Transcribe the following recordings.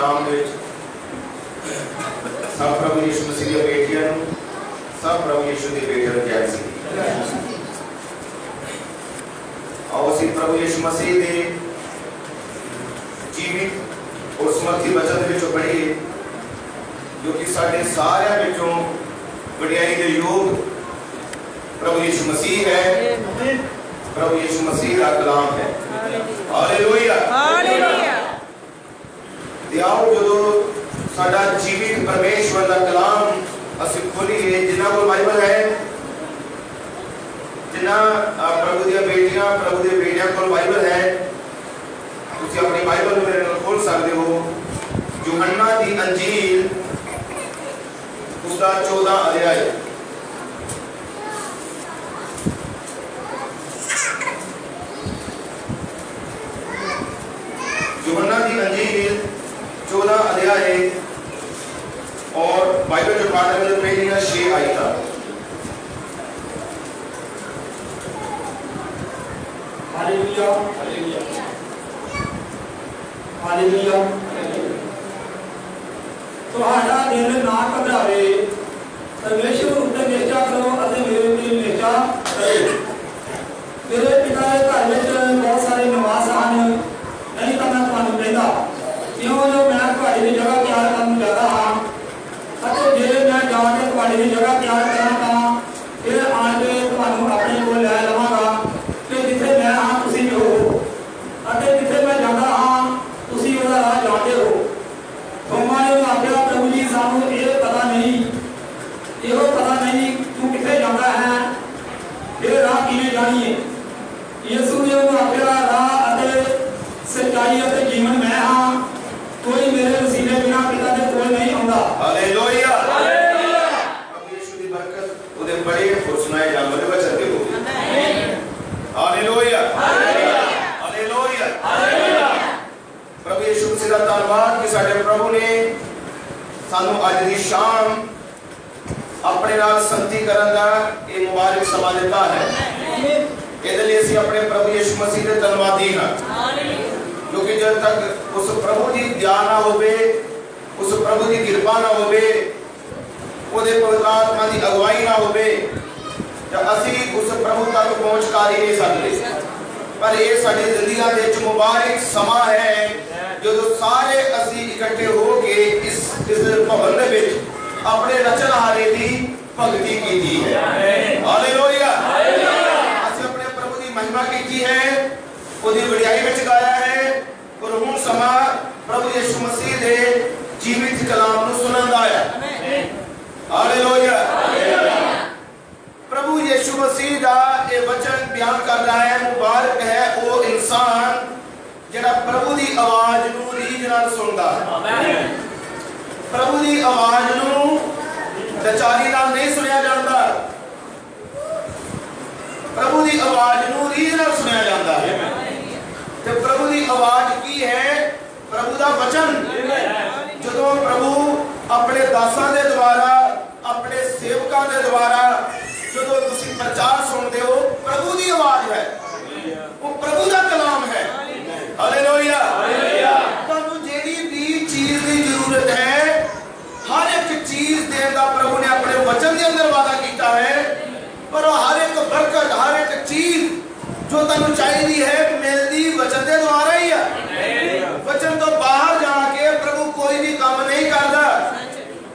नाम में सब प्रभु यीशु मसीह की बेटियां सब प्रभु यीशु की बेटियां जय मसीह। आओ ਅਸੀਂ प्रभु यीशु मसीह के जीवित और समर्थी वचन विचों पढ़िए जो कि साढ़े सारे विचों वडियाई के योग प्रभु यीशु मसीह है। प्रभु यीशु मसीह का कलाम है। Hallelujah hallelujah. ते आओ जो साडा जीवित परमेश्वर का कलाम असि खोलिए जिन्हां कोल बाइबल है जिन्हां प्रभु दी बेटियां प्रभु दे बेटियां कोल बाइबल है तुसीं अपनी बाइबल मेरे नाल खोल सकदे हो। यूहन्ना दी अंजील उसका 14 अध्याय यूहन्ना दी अंजील 14 अध्याय और बाइबल जो पाठ है पहली 6 आयत। Hallelujah hallelujah. ਤੁਹਾਡਾ ਦਿਲ ਨਾ ਘਬਰਾਵੇ ਪਰਮੇਸ਼ਵਰ ਉੱਤੇ ਨਿਸ਼ਚਾ ਕਰੋ ਅਤੇ ਮੇਰੇ ਉੱਤੇ ਨਿਸ਼ਚਾ ਕਰੋ। ਮੇਰੇ ਪਿਤਾ ਦੇ ਘਰ ਵਿੱਚ ਬਹੁਤ ਸਾਰੇ ਨਿਵਾਸ ਹਨ ਨਹੀਂ ਤਾਂ ਮੈਂ ਤੁਹਾਨੂੰ ਕਹਿੰਦਾ ਕਿਉਂ ਜੋ ਮੈਂ ਤੁਹਾਡੀ ਦੀ ਜਗ੍ਹਾ ਤਿਆਰ ਕਰਨ ਨੂੰ ਜਾਂਦਾ ਹਾਂ ਅਤੇ ਜੇ ਮੈਂ ਜਾ ਕੇ ਤੁਹਾਡੀ ਦੀ ਜਗ੍ਹਾ ਤਿਆਰ ਕਰਾਂ ਤਾਂ ਫਿਰ ਆਣ ਕੇ ਤੁਹਾਨੂੰ ਆਪਣੇ ਕੋਲ ਲੈ ਲਵਾਂਗਾ ਕਿ ਜਿੱਥੇ ਮੈਂ ਹਾਂ ਤੁਸੀਂ ਵੀ ਹੋ ਅਤੇ ਜਿੱਥੇ ਮੈਂ ਜਾਂਦਾ ਹਾਂ ਤੁਸੀਂ ਉਹਦਾ ਰਾਹ ਜਾਣਦੇ ਹੋ। ਥੋਮਾ ਨੇ ਆਖਿਆ ਪ੍ਰਭੂ ਜੀ ਸਾਨੂੰ ਇਹ ਪਤਾ ਨਹੀਂ ਤੂੰ ਕਿੱਥੇ ਜਾਂਦਾ ਹੈ ਇਹ ਰਾਹ ਕਿਵੇਂ ਜਾਣੀਏ। ਯਿਸੂ ਨੇ ਉਹਨੂੰ ਆਖਿਆ ਰਾਹ ਅਤੇ ਸੱਚਾਈ ਅਤੇ ਜੀਵਨ ਮੈਂ ਹਾਂ ਕੋਈ ਮੇਰੇ ਵਸੀਲੇ ਬਿਨਾਂ ਪਿਤਾ ਦੇ ਕੋਲ ਨਹੀਂ ਆਉਂਦਾ। Hallelujah hallelujah. ਪ੍ਰਭੂ ਯਿਸੂ ਦੀ ਬਰਕਤ ਉਹਦੇ ਬੜੇ और सुनाए जाने वाले वचन दे हो। आमीन हालेलुया हालेलुया हालेलुया हालेलुया। प्रभु यीशु मसीह का धन्यवाद कि साडे प्रभु ने सानू अज दी शाम अपने नाल संगति करन दा ये मुबारक समा दिता है। ਇਹਦੇ ਲਈ ਅਸੀਂ ਆਪਣੇ ਪ੍ਰਭੂ ਯਿਸੂ ਮਸੀਹ ਦੇ ਧੰਨਵਾਦੀ ਹਾਂ ਕਿਉਂਕਿ ਜਦ ਤੱਕ ਉਸ ਪ੍ਰਭੂ ਦੀ ਦਇਆ ਨਾ ਹੋਵੇ ਉਸ ਪ੍ਰਭੂ ਦੀ ਕਿਰਪਾ ਨਾ ਹੋਵੇ ਉਹਦੇ ਪਵਿੱਤਰ ਆਤਮਾ ਦੀ ਅਗਵਾਈ ਨਾ ਹੋਵੇ ਤਾਂ ਅਸੀਂ ਉਸ ਪ੍ਰਭੂ ਤੱਕ ਪਹੁੰਚ ਕਰ ਹੀ ਨਹੀਂ ਸਕਦੇ। ਪਰ ਇਹ ਸਾਡੀ ਜ਼ਿੰਦਗੀਆਂ ਦੇ ਵਿੱਚ ਮੁਬਾਰਕ ਸਮਾਂ ਹੈ ਜਦੋਂ ਸਾਰੇ ਅਸੀਂ ਇਕੱਠੇ ਹੋ ਕੇ ਇਸ ਭਵਨ ਦੇ ਵਿੱਚ ਆਪਣੇ ਰਚਨਹਾਰੇ ਦੀ ਭਗਤੀ ਕੀਤੀ ਹੈ। Hallelujah hallelujah. महिमा की है ਉਹਦੀ ਵਡਿਆਈ ਵਿੱਚ ਗਾਇਆ ਹੈ ਔਰ ਹੁਣ ਸਮਾਂ ਪ੍ਰਭੂ ਯਿਸੂ ਮਸੀਹ ਦੇ ਜੀਵਿਤ ਕਲਾਮ ਨੂੰ ਸੁਣਨ ਦਾ ਹੈ। Hallelujah hallelujah. ਪ੍ਰਭੂ ਯਿਸੂ ਮਸੀਹ ਦਾ ਇਹ ਵਚਨ ਬਿਆਨ ਕਰ ਰਿਹਾ ਹੈ ਮੁਬਾਰਕ ਹੈ ਉਹ ਇਨਸਾਨ ਜਿਹੜਾ ਪ੍ਰਭੂ ਦੀ ਆਵਾਜ਼ ਨੂੰ ਰੀਝ ਨਾਲ ਸੁਣਦਾ ਹੈ। ਆਮੀਨ। ਪ੍ਰਭੂ ਦੀ ਆਵਾਜ਼ ਨੂੰ ਦਚਾਰੀ ਨਾਲ ਨਹੀਂ ਸੁਣਿਆ ਜਾਂਦਾ प्रभु की आवाज नूं रीझ नाल सुनिया जाता है। ते प्रभु की आवाज की है प्रभु का वचन जो प्रभु अपने दासां दे द्वारा अपने सेवकां दे द्वारा जो तुसीं प्रचार सुनते हो प्रभु की आवाज है वो प्रभु का कलाम है। Hallelujah hallelujah. तुहानूं जेड़ी भी चीज की जरूरत है हर एक चीज देने का प्रभु ने अपने वचन के अंदर वादा किया है पर हर एक बरकत हर एक चीज जो तुहानू चाहिए है मिलती वचन के द्वारा ही है। वचन तो बाहर जाके प्रभु कोई भी काम नहीं करता।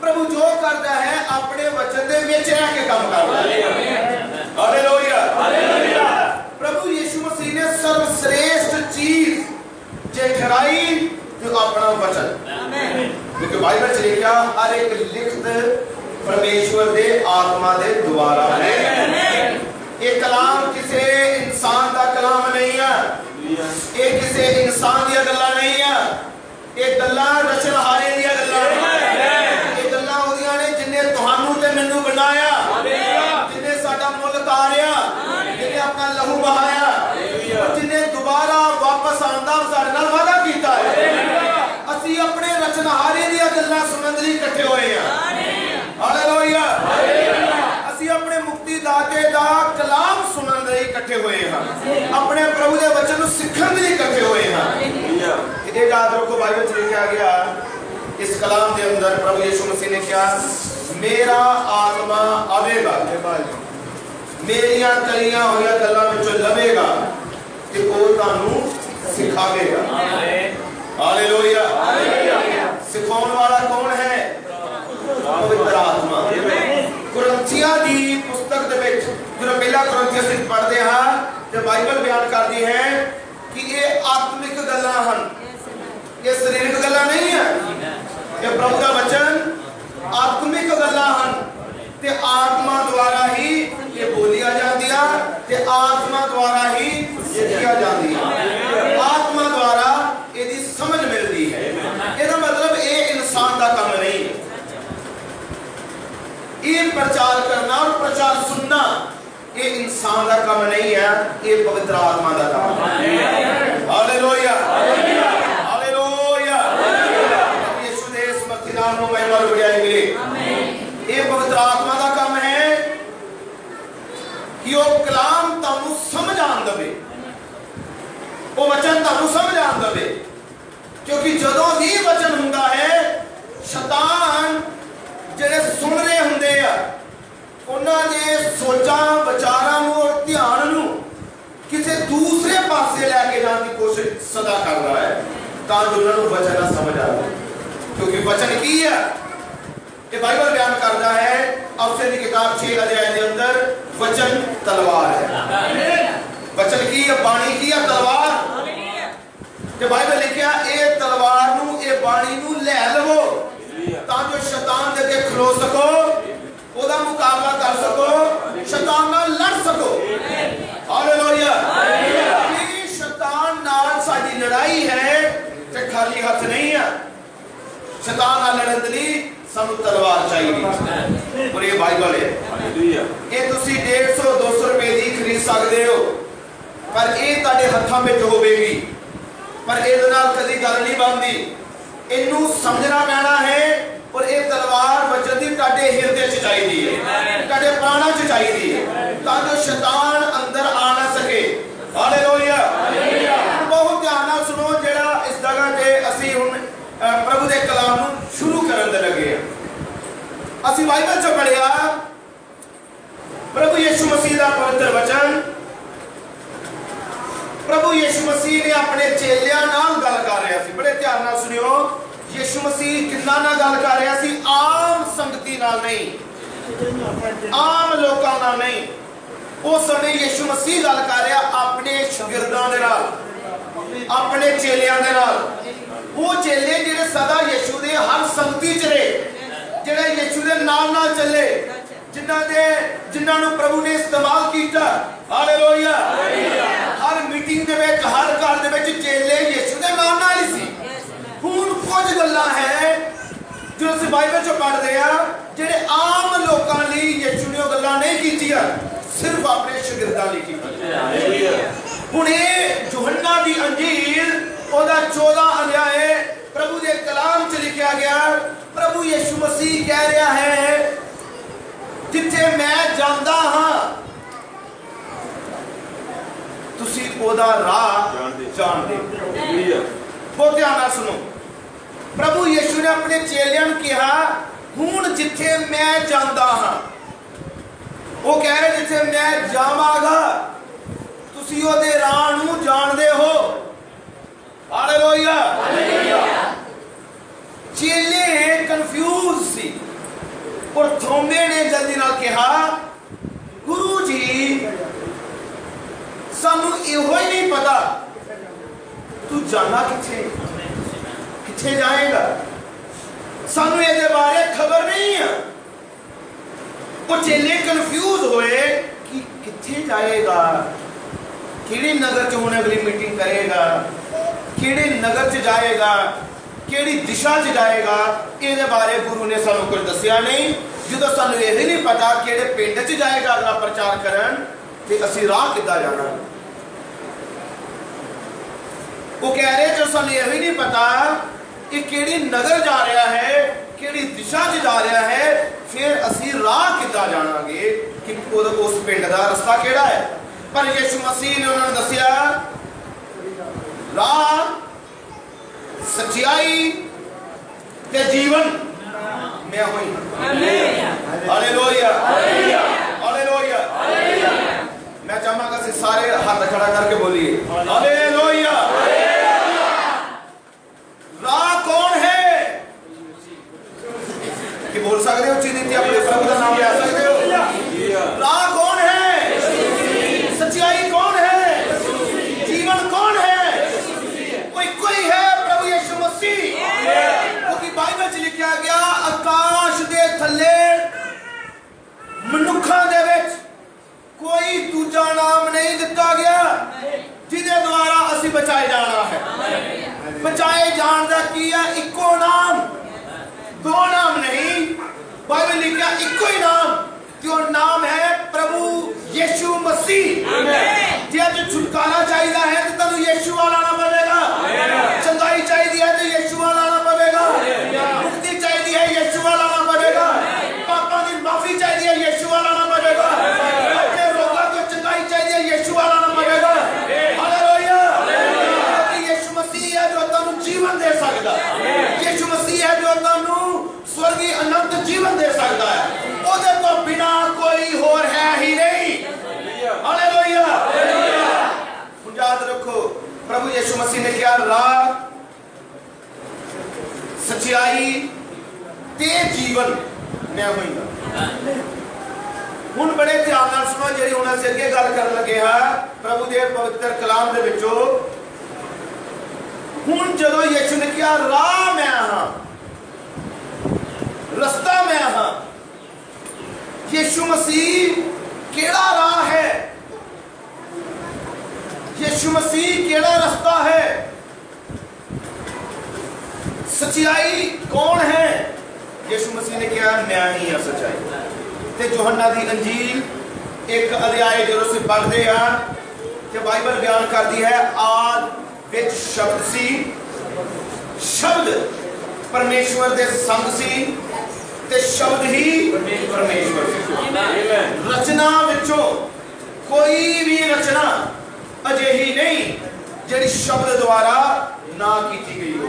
प्रभु जो करता है अपने वचन के विच रह के काम करता है। Hallelujah hallelujah. प्रभु यीशु मसीह ने सर्वश्रेष्ठ चीज जे ठहराई जो अपना वचन क्योंकि बाइबल च लिखा हर एक लिखत परमेश्वर दे आत्मा दे द्वारा है। ये कलाम किसी इंसान का कलाम नहीं है ये किसी इंसान दी गल्लां नहीं है ये गल्लां रचनहारे दी गल्लां ये गल्लां ओदियां ने जिन्ने तुहानू ते मैनू बनाया जिन्ने साडा मुल तारिया जिन्ने अपना लहू बहाया जिन्ने दोबारा वापस आंदा साडे नाल वादा कीता है। असीं अपने रचनहारे दी गल्लां सुनन लई इकट्ठे होए हां। Hallelujah hallelujah. ਅਸੀਂ ਆਪਣੇ ਮੁਕਤੀ ਦਾਤੇ ਦਾ ਕਲਾਮ ਸੁਣਨ ਲਈ ਇਕੱਠੇ ਹੋਏ ਹਾਂ ਆਪਣੇ ਪ੍ਰਭੂ ਦੇ ਵਚਨ ਨੂੰ ਸਿੱਖਣ ਲਈ ਇਕੱਠੇ ਹੋਏ ਹਾਂ। ਇਹ ਯਾਦ ਰੱਖੋ ਬਾਈਬਲ ਚ ਲਿਖਿਆ ਗਿਆ इस कलाम के अंदर प्रभु यीशु मसीह ने क्या, मेरा आत्मा आवेगा, मेरिया कलियां हुई गल्लां विचों लवेगा ते वो तुहानू सिखावेगा। हालेलुया। सिखाने वाला कौन है? पवित्र आत्मा। कुरिन्थियां दी पुस्तक दे विच जो पहला कुरिन्थियां से पढ़ते हाँ तो बाइबल बयान करती है कि ये आत्मिक गल्लां हन, ये शरीरिक गल्लां नहीं है। ये प्रभु का वचन आत्मिक गल्लां हन ते आत्मा द्वारा ही ये बोलिया जांदियां ते आत्मा द्वारा ही सिखाया जांदियां, आत्मा द्वारा इसकी समझ मिलती है। इसका मतलब ये इंसान का काम नहीं है, ये प्रचार करना और प्रचार सुनना ये इंसान का काम नहीं है, ये पवित्र आत्मा का काम है। Hallelujah, hallelujah. यीशु दे इस मसीह नाम को महिमा और बड़ाई मिले। ये पवित्र आत्मा का काम है कि वो कलाम तुहानू समझ आन दवे, वो वचन तुहानू समझ आन दवे, क्योंकि जदों भी वचन हुंदा है शैतान ਜਿਹੜੇ सुन रहे ਹੁੰਦੇ ਆ ਉਹਨਾਂ ਦੇ ਸੋਚਾਂ ਵਿਚਾਰਾਂ ਨੂੰ ਔਰ ਧਿਆਨ ਨੂੰ ਕਿਸੇ ਦੂਸਰੇ ਪਾਸੇ ਲੈ ਕੇ ਜਾਣ ਦੀ ਕੋਸ਼ਿਸ਼ ਸਦਾ ਕਰਦਾ ਹੈ ਤਾਂ ਜੋ ਉਹਨਾਂ ਨੂੰ ਵਚਨ ਨਾ ਸਮਝ ਆਵੇ। ਕਿਉਂਕਿ ਵਚਨ ਕੀ ਹੈ? ਇਹ ਬਾਈਬਲ ਬਿਆਨ ਕਰਦਾ ਹੈ ਅਫਸਰ ਦੀ ਕਿਤਾਬ 6 ਅਧਿਆਇ ਦੇ ਅੰਦਰ ਵਚਨ ਤਲਵਾਰ ਹੈ। ਵਚਨ ਕੀ ਹੈ? ਬਾਣੀ ਕੀ ਹੈ? ਤਲਵਾਰ। ਤੇ ਬਾਈਬਲ ਲਿਖਿਆ ਇਹ ਤਲਵਾਰ ਨੂੰ, ਇਹ ਬਾਣੀ ਨੂੰ ਲੈ ਲਵੋ ਤਾਂ ਜੋ ਸ਼ੈਤਾਨ ਦੇ ਅੱਗੇ ਖਲੋ ਸਕੋ, ਉਹਦਾ ਮੁਕਾਬਲਾ ਕਰ ਸਕੋ, ਸ਼ੈਤਾਨ ਨਾਲ ਲੜ ਸਕੋ। ਹਾਲੇਲੂਇਆ। ਇਹ ਸ਼ੈਤਾਨ ਨਾਲ ਸਾਡੀ ਲੜਾਈ ਹੈ ਤੇ ਖਾਲੀ ਹੱਥ ਨਹੀਂ ਹੈ। ਸ਼ੈਤਾਨ ਨਾਲ ਲੜਨ ਦੇ ਲਈ ਸਾਨੂੰ ਤਲਵਾਰ ਚਾਹੀਦੀ ਔਰ ਇਹ ਬਾਈਬਲ ਹੈ। ਹਾਲੇਲੂਇਆ। ਇਹ ਤੁਸੀਂ 150 200 ਰੁਪਏ ਦੀ ਖਰੀਦ ਸਕਦੇ ਹੋ ਪਰ ਇਹ ਤੁਹਾਡੇ ਹੱਥਾਂ ਵਿੱਚ ਹੋਵੇਗੀ, ਪਰ ਇਹਦੇ ਨਾਲ ਕਦੀ ਗੱਲ ਨਹੀਂ ਬਣਦੀ। ਇਹਨੂੰ ਸਮਝਣਾ ਪੈਣਾ ਹੈ और ये तलवार वचन दी ਤੁਹਾਡੇ ਹਿਰਦੇ 'ਚ ਚਾਹੀਦੀ ਹੈ, ਤੁਹਾਡੇ ਪ੍ਰਾਣਾਂ 'ਚ ਚਾਹੀਦੀ ਹੈ ਤਾਂ ਜੋ ਸ਼ੈਤਾਨ ਅੰਦਰ ਆ ਨਾ ਸਕੇ। ਹਾਲੇਲੂਇਆ। ਬਹੁਤ ਧਿਆਨ ਨਾਲ ਸੁਣੋ ਜਿਹੜਾ ਇਸ ਜਗ੍ਹਾ ਤੇ ਅਸੀਂ ਹੁਣ ਪ੍ਰਭੂ ਦੇ ਕਲਾਮ ਨੂੰ ਸ਼ੁਰੂ ਕਰਨ ਦੇ ਲੱਗੇ ਹਾਂ। ਅਸੀਂ ਬਾਈਬਲ 'ਚ ਪੜ੍ਹਿਆ ਪ੍ਰਭੂ ਯਿਸੂ ਮਸੀਹ ਦਾ ਪਵਿੱਤਰ ਵਚਨ। ਪ੍ਰਭੂ ਯਿਸੂ ਮਸੀਹ ਨੇ ਆਪਣੇ ਚੇਲਿਆਂ ਨਾਲ ਗੱਲ ਕਰ ਰਿਹਾ ਸੀ। ਬੜੇ ਧਿਆਨ ਨਾਲ ਸੁਣਿਓ। यीशु मसीह किन्ना ना गल कर रहा सी, आम संगती नाल नहीं, आम लोकां नाल नहीं। उस समय यीशु मसीह गल कर रहा अपने शागिर्दां दे नाल, अपने चेलियां दे नाल। वो चेले जिहड़े सदा यीशु दे हर संगती च रहे, जिहड़े यीशु दे नाल नाल चले, जिन्हां नूं प्रभु ने इस्तेमाल कीता। हालेलुया। हर मीटिंग दे विच, हर घर दे विच चेले यीशु दे नाल नाल ही सी। ਹੁਣ ਕੁਝ ਗੱਲਾਂ ਹੈ ਜੋ ਅਸੀਂ ਬਾਈਬਲ 'ਚ ਪੜ੍ਹਦੇ ਆ ਜਿਹੜੇ ਆਮ ਲੋਕਾਂ ਲਈ ਯਿਸੂ ਨੇ ਉਹ ਗੱਲਾਂ ਨਹੀਂ ਕੀਤੀਆਂ, ਸਿਰਫ ਆਪਣੇ ਸ਼ਾਗਿਰਦਾਂ ਲਈ ਕੀਤੀਆਂ। ਹੁਣ ਇਹ ਯੋਹੰਨਾ ਦੀ ਅੰਜੀਲ ਉਹਦਾ 14 ਅਧਿਆਇ ਪ੍ਰਭੂ ਦੇ ਕਲਾਮ 'ਚ ਲਿਖਿਆ ਗਿਆ। ਪ੍ਰਭੂ ਯਿਸੂ ਮਸੀਹ ਕਹਿ ਰਿਹਾ ਹੈ ਜਿੱਥੇ ਮੈਂ ਜਾਂਦਾ ਹਾਂ ਤੁਸੀਂ ਉਹਦਾ ਰਾਹ ਜਾਣਦੇ ਹੋ। ਬਹੁਤ ਧਿਆਨ ਨਾਲ ਸੁਣੋ। ਪ੍ਰਭੂ ਯਿਸੂ ਨੇ ਆਪਣੇ ਚੇਲਿਆਂ ਨੂੰ ਕਿਹਾ ਹੁਣ ਜਿੱਥੇ ਮੈਂ ਜਾਂਦਾ ਹਾਂ, ਉਹ ਕਹਿ ਰਹੇ ਜਿੱਥੇ ਮੈਂ ਜਾਵਾਂਗਾ ਤੁਸੀਂ ਉਹਦੇ ਰਾਹ ਨੂੰ ਜਾਣਦੇ ਹੋ। ਹਾਲੇਲੂਇਆ। ਚੇਲੇ ਕਨਫਿਊਜ਼ ਸੀ ਔਰ ਥੋਮੇ ਨੇ ਜਲਦੀ ਨਾਲ ਕਿਹਾ ਗੁਰੂ ਜੀ ਸਾਨੂੰ ਇਹੋ ਹੀ ਨਹੀਂ ਪਤਾ ਤੂੰ ਜਾਣਾ किथे जाएगा, सानू ये बारे खबर नहीं है। वो चेले कंफ्यूज होए कि किथे जाएगा, केड़े नगर च हुण अगली मीटिंग करेगा, केड़े नगर च जाएगा, केड़ी दिशा च जाएगा, ये बारे गुरु ने सानू कुछ दसिया नहीं। जो सानू ये नहीं पता केड़े पिंड च जाएगा अगला प्रचार करन ते असीं राह किद्दां जाना। वो कह रहे जो सानू ये नहीं पता कि केड़ी नगर जा रहा है, केड़ी दिशा च जा रहा है, फिर असी राह किद्दां जाणांगे कि उस पिंड दा रस्ता केड़ा है। पर यीशु मसीह ने उन्होंने दसिया राह, सच्चाई ते जीवन मैं हुई। Hallelujah, hallelujah. मैं चाहूंगा कि सारे हाथ खड़ा करके बोलिए हालेलुया। राह कौन है कि बोल सकते हो चीज नीति अपने प्रभु का नाम ले आ सकते हो। राह कौन है, सच्चाई कौन है, जीवन कौन है, कोई है प्रभु यीशु मसीह। क्योंकि बाइबल च लिखा गया आकाश दे थल्ले मनुखा दे विच कोई दूजा नाम नहीं दिता गया जिदे द्वारा असी बचाए जाना है। बचाए जान दा की है इको नाम, दो नाम नहीं। बाइबल लिखा इको ही नाम, त्यो नाम है प्रभु यीशु मसीह। जे अज छुटकारा चाहिए है तो तेन यीशु वाला आना पवेगा। चंगाई चाहिए है तो यीशु वाला आना पवेगा। मुक्ति चाहिए है यीशु वाला आना पवेगा। पापों की माफी चाहिए है यीशु वाला आना पवेगा। अपने रोगों को चंगाई चाहिए यीशु वाला आना पवेगा। हालेलुया। यीशु मसीह है जो तेन जीवन दे सकता है। यीशु मसीह है जो तेन स्वर्गीय अनंत जीवन दे सकता है। ओदे तो बिना कोई और है ही नहीं। हालेलुया। याद रखो प्रभु यीशु मसीह ने क्या राह, सच्चाई ते जीवन मैं होईगा। हुण बड़े ध्यान नाल सुनो जेड़ी हुण असीं अगे गल करन लगे हां प्रभु दे पवित्र कलाम दे विचों। हुण जदों यीशु ने क्या राह मैं हां, रास्ता मैं हां, यीशु मसीह केड़ा राह है, यीशु मसीह केड़ा रास्ता है, सच्चाई कौन है। यीशु मसीह ने कहा मैं ही हां सच्चाई। ते यूहन्ना दी अंजील एक अध्याय जो असीं पढ़दे हां ते बाइबल बयान करदी है आद विच शब्द सी, शब्द परमेश्वर दे संग सी ते शब्द ही परमेश्वर सी। रचना विचों कोई भी रचना अजिही नहीं जिहड़ी शब्द द्वारा ना की गई हो।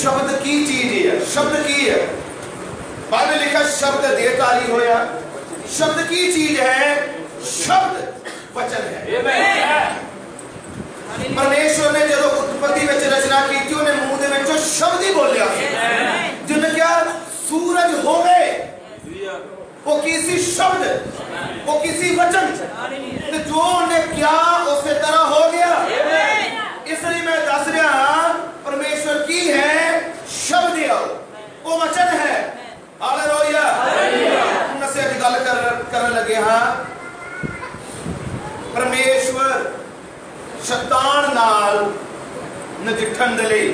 शब्द की चीज है, शब्द की है। बाइबल लिखा शब्द देहधारी होया। शब्द की चीज है, शब्द वचन है। परमेश्वर ने जब उत्पत्ति विच रचना की थी उन्हें मुंह दे विचों शब्द ही बोलिया जिन्हें क्या सूरज हो गए, वो किसी शब्द, वो किसी वचन, तो जो उन्हें क्या उसी तरह हो गया। इसलिए मैं दस रहा परमेश्वर की है शब्द वो वचन है। हालेलुया। नसे गल करन लगे हां परमेश्वर शैतान नाल नजिठण दे लई,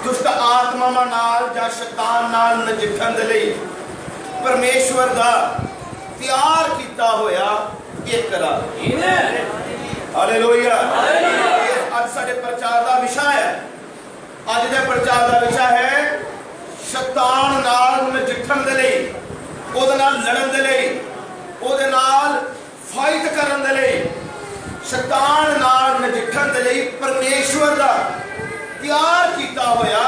दुष्ट आत्मावां नाल जां शैतान नाल नजिठण दे लई परमेश्वर दा तैयार कीता होया एक राह। हालेलुया। आज साडे प्रचार दा विषय है, आज दे प्रचार दा विषय है शैतान नाल नजिठण दे लई, ओदे नाल लड़न दे लई, ओदे नाल फाइट करन दे लई, शैतान नाल नजिठण दे लई परमेश्वर दा तैयार कीता होया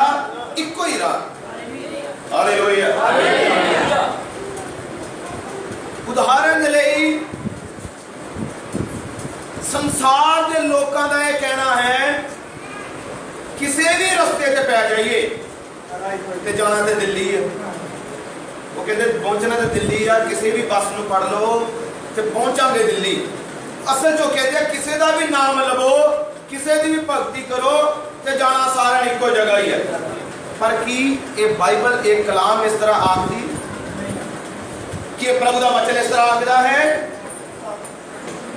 इको ही राह। हालेलुया। उदाहरण दे लई संसार के लोगों का यह कहना है किसी भी रस्ते ते पै जाइए ते जाना तो दिल्ली है। वो कहते पहुंचना तो दिल्ली है, किसी भी बस में पढ़ लो तो पहुंचांगे दिल्ली। असल जो कहते हैं किसी का भी नाम लवो, किसी की भी भगती करो तो जाना सारा एको जगह ही है। पर की ये बाइबल एक कलाम इस तरह आखदी कि प्रभु का वचन इस तरह आखदा है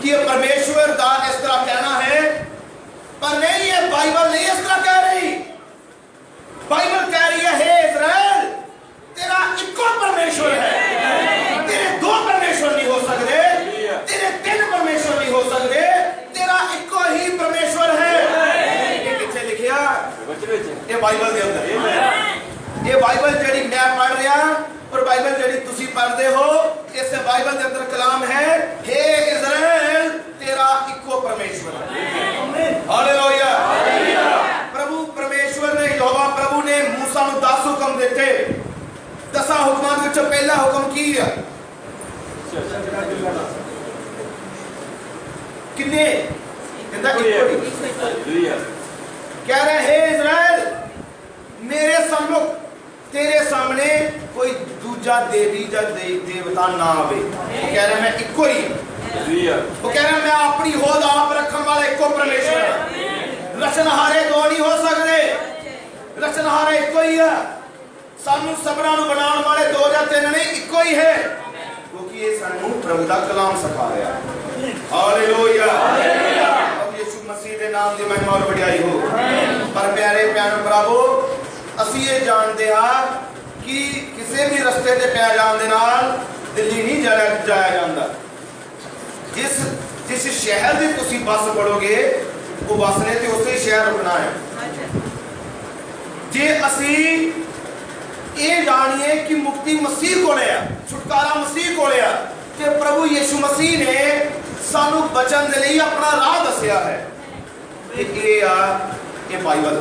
कि ये परमेश्वर का इस तरह कहना है, पर नहीं ये बाइबल नहीं इस तरह कह रही। बाइबल कह रही है हे इज़राइल तेरा इको परमेश्वर है, तेरे दो परमेश्वर नहीं हो सकते, तेरे तीन परमेश्वर नहीं हो सकते, तेरा इको ही परमेश्वर है। ये किथे लिखिया ये बाइबल के अंदर। ये बाइबल जेडी मैं पढ़ रहा और बाइबल जेडी तुसी पढ़ते हो इस बाइबल के अंदर कलाम है हे इज़राइल तेरा इको परमेश्वर है। हालेलुया। प्रभु परमेश्वर ने यहोवा प्रभु ने ਹੁਕਮ ਦਿੱਤੇ। 10 ਹੁਕਮਾਂ ਦੇ ਵਿੱਚੋਂ ਪਹਿਲਾ ਹੁਕਮ ਕੀ ਹੈ? किन्ने कहता कह रहे हे इज़राइल, मेरे सम्मुख तेरे सामने कोई दूजा देवी या देवता ना आवे। कह रहे मैं इको ही वो कह रहे मैं अपनी होद आप रखने वाला इको परमेश्वर। रचनहारे दो नहीं हो सकते, रचनहारे इको ही है। सानू सबना बनाने वाले 2 या 3 नहीं, इको ही है, क्योंकि ये सानू प्रभु दा कलाम सिखा रहा है। हालेलुया, अब यीशु मसीह के नाम की महिमा और वडियाई हो। पर प्यारे भैन भरावो, असी ये जानते हाँ कि किसी भी रस्ते से पै जाने दे नाल दिल्ली नहीं जाया जाता। जिस शहर की तुसी बस पढ़ोगे वो बस ने तो उस शहर रुकना है। जे असी ये जानिए कि मुक्ति मसीह को है, छुटकारा मसीह को है, कि प्रभु यीशु मसीह ने सानू बचन दे लई अपना राह दसिया है। ये बाइबल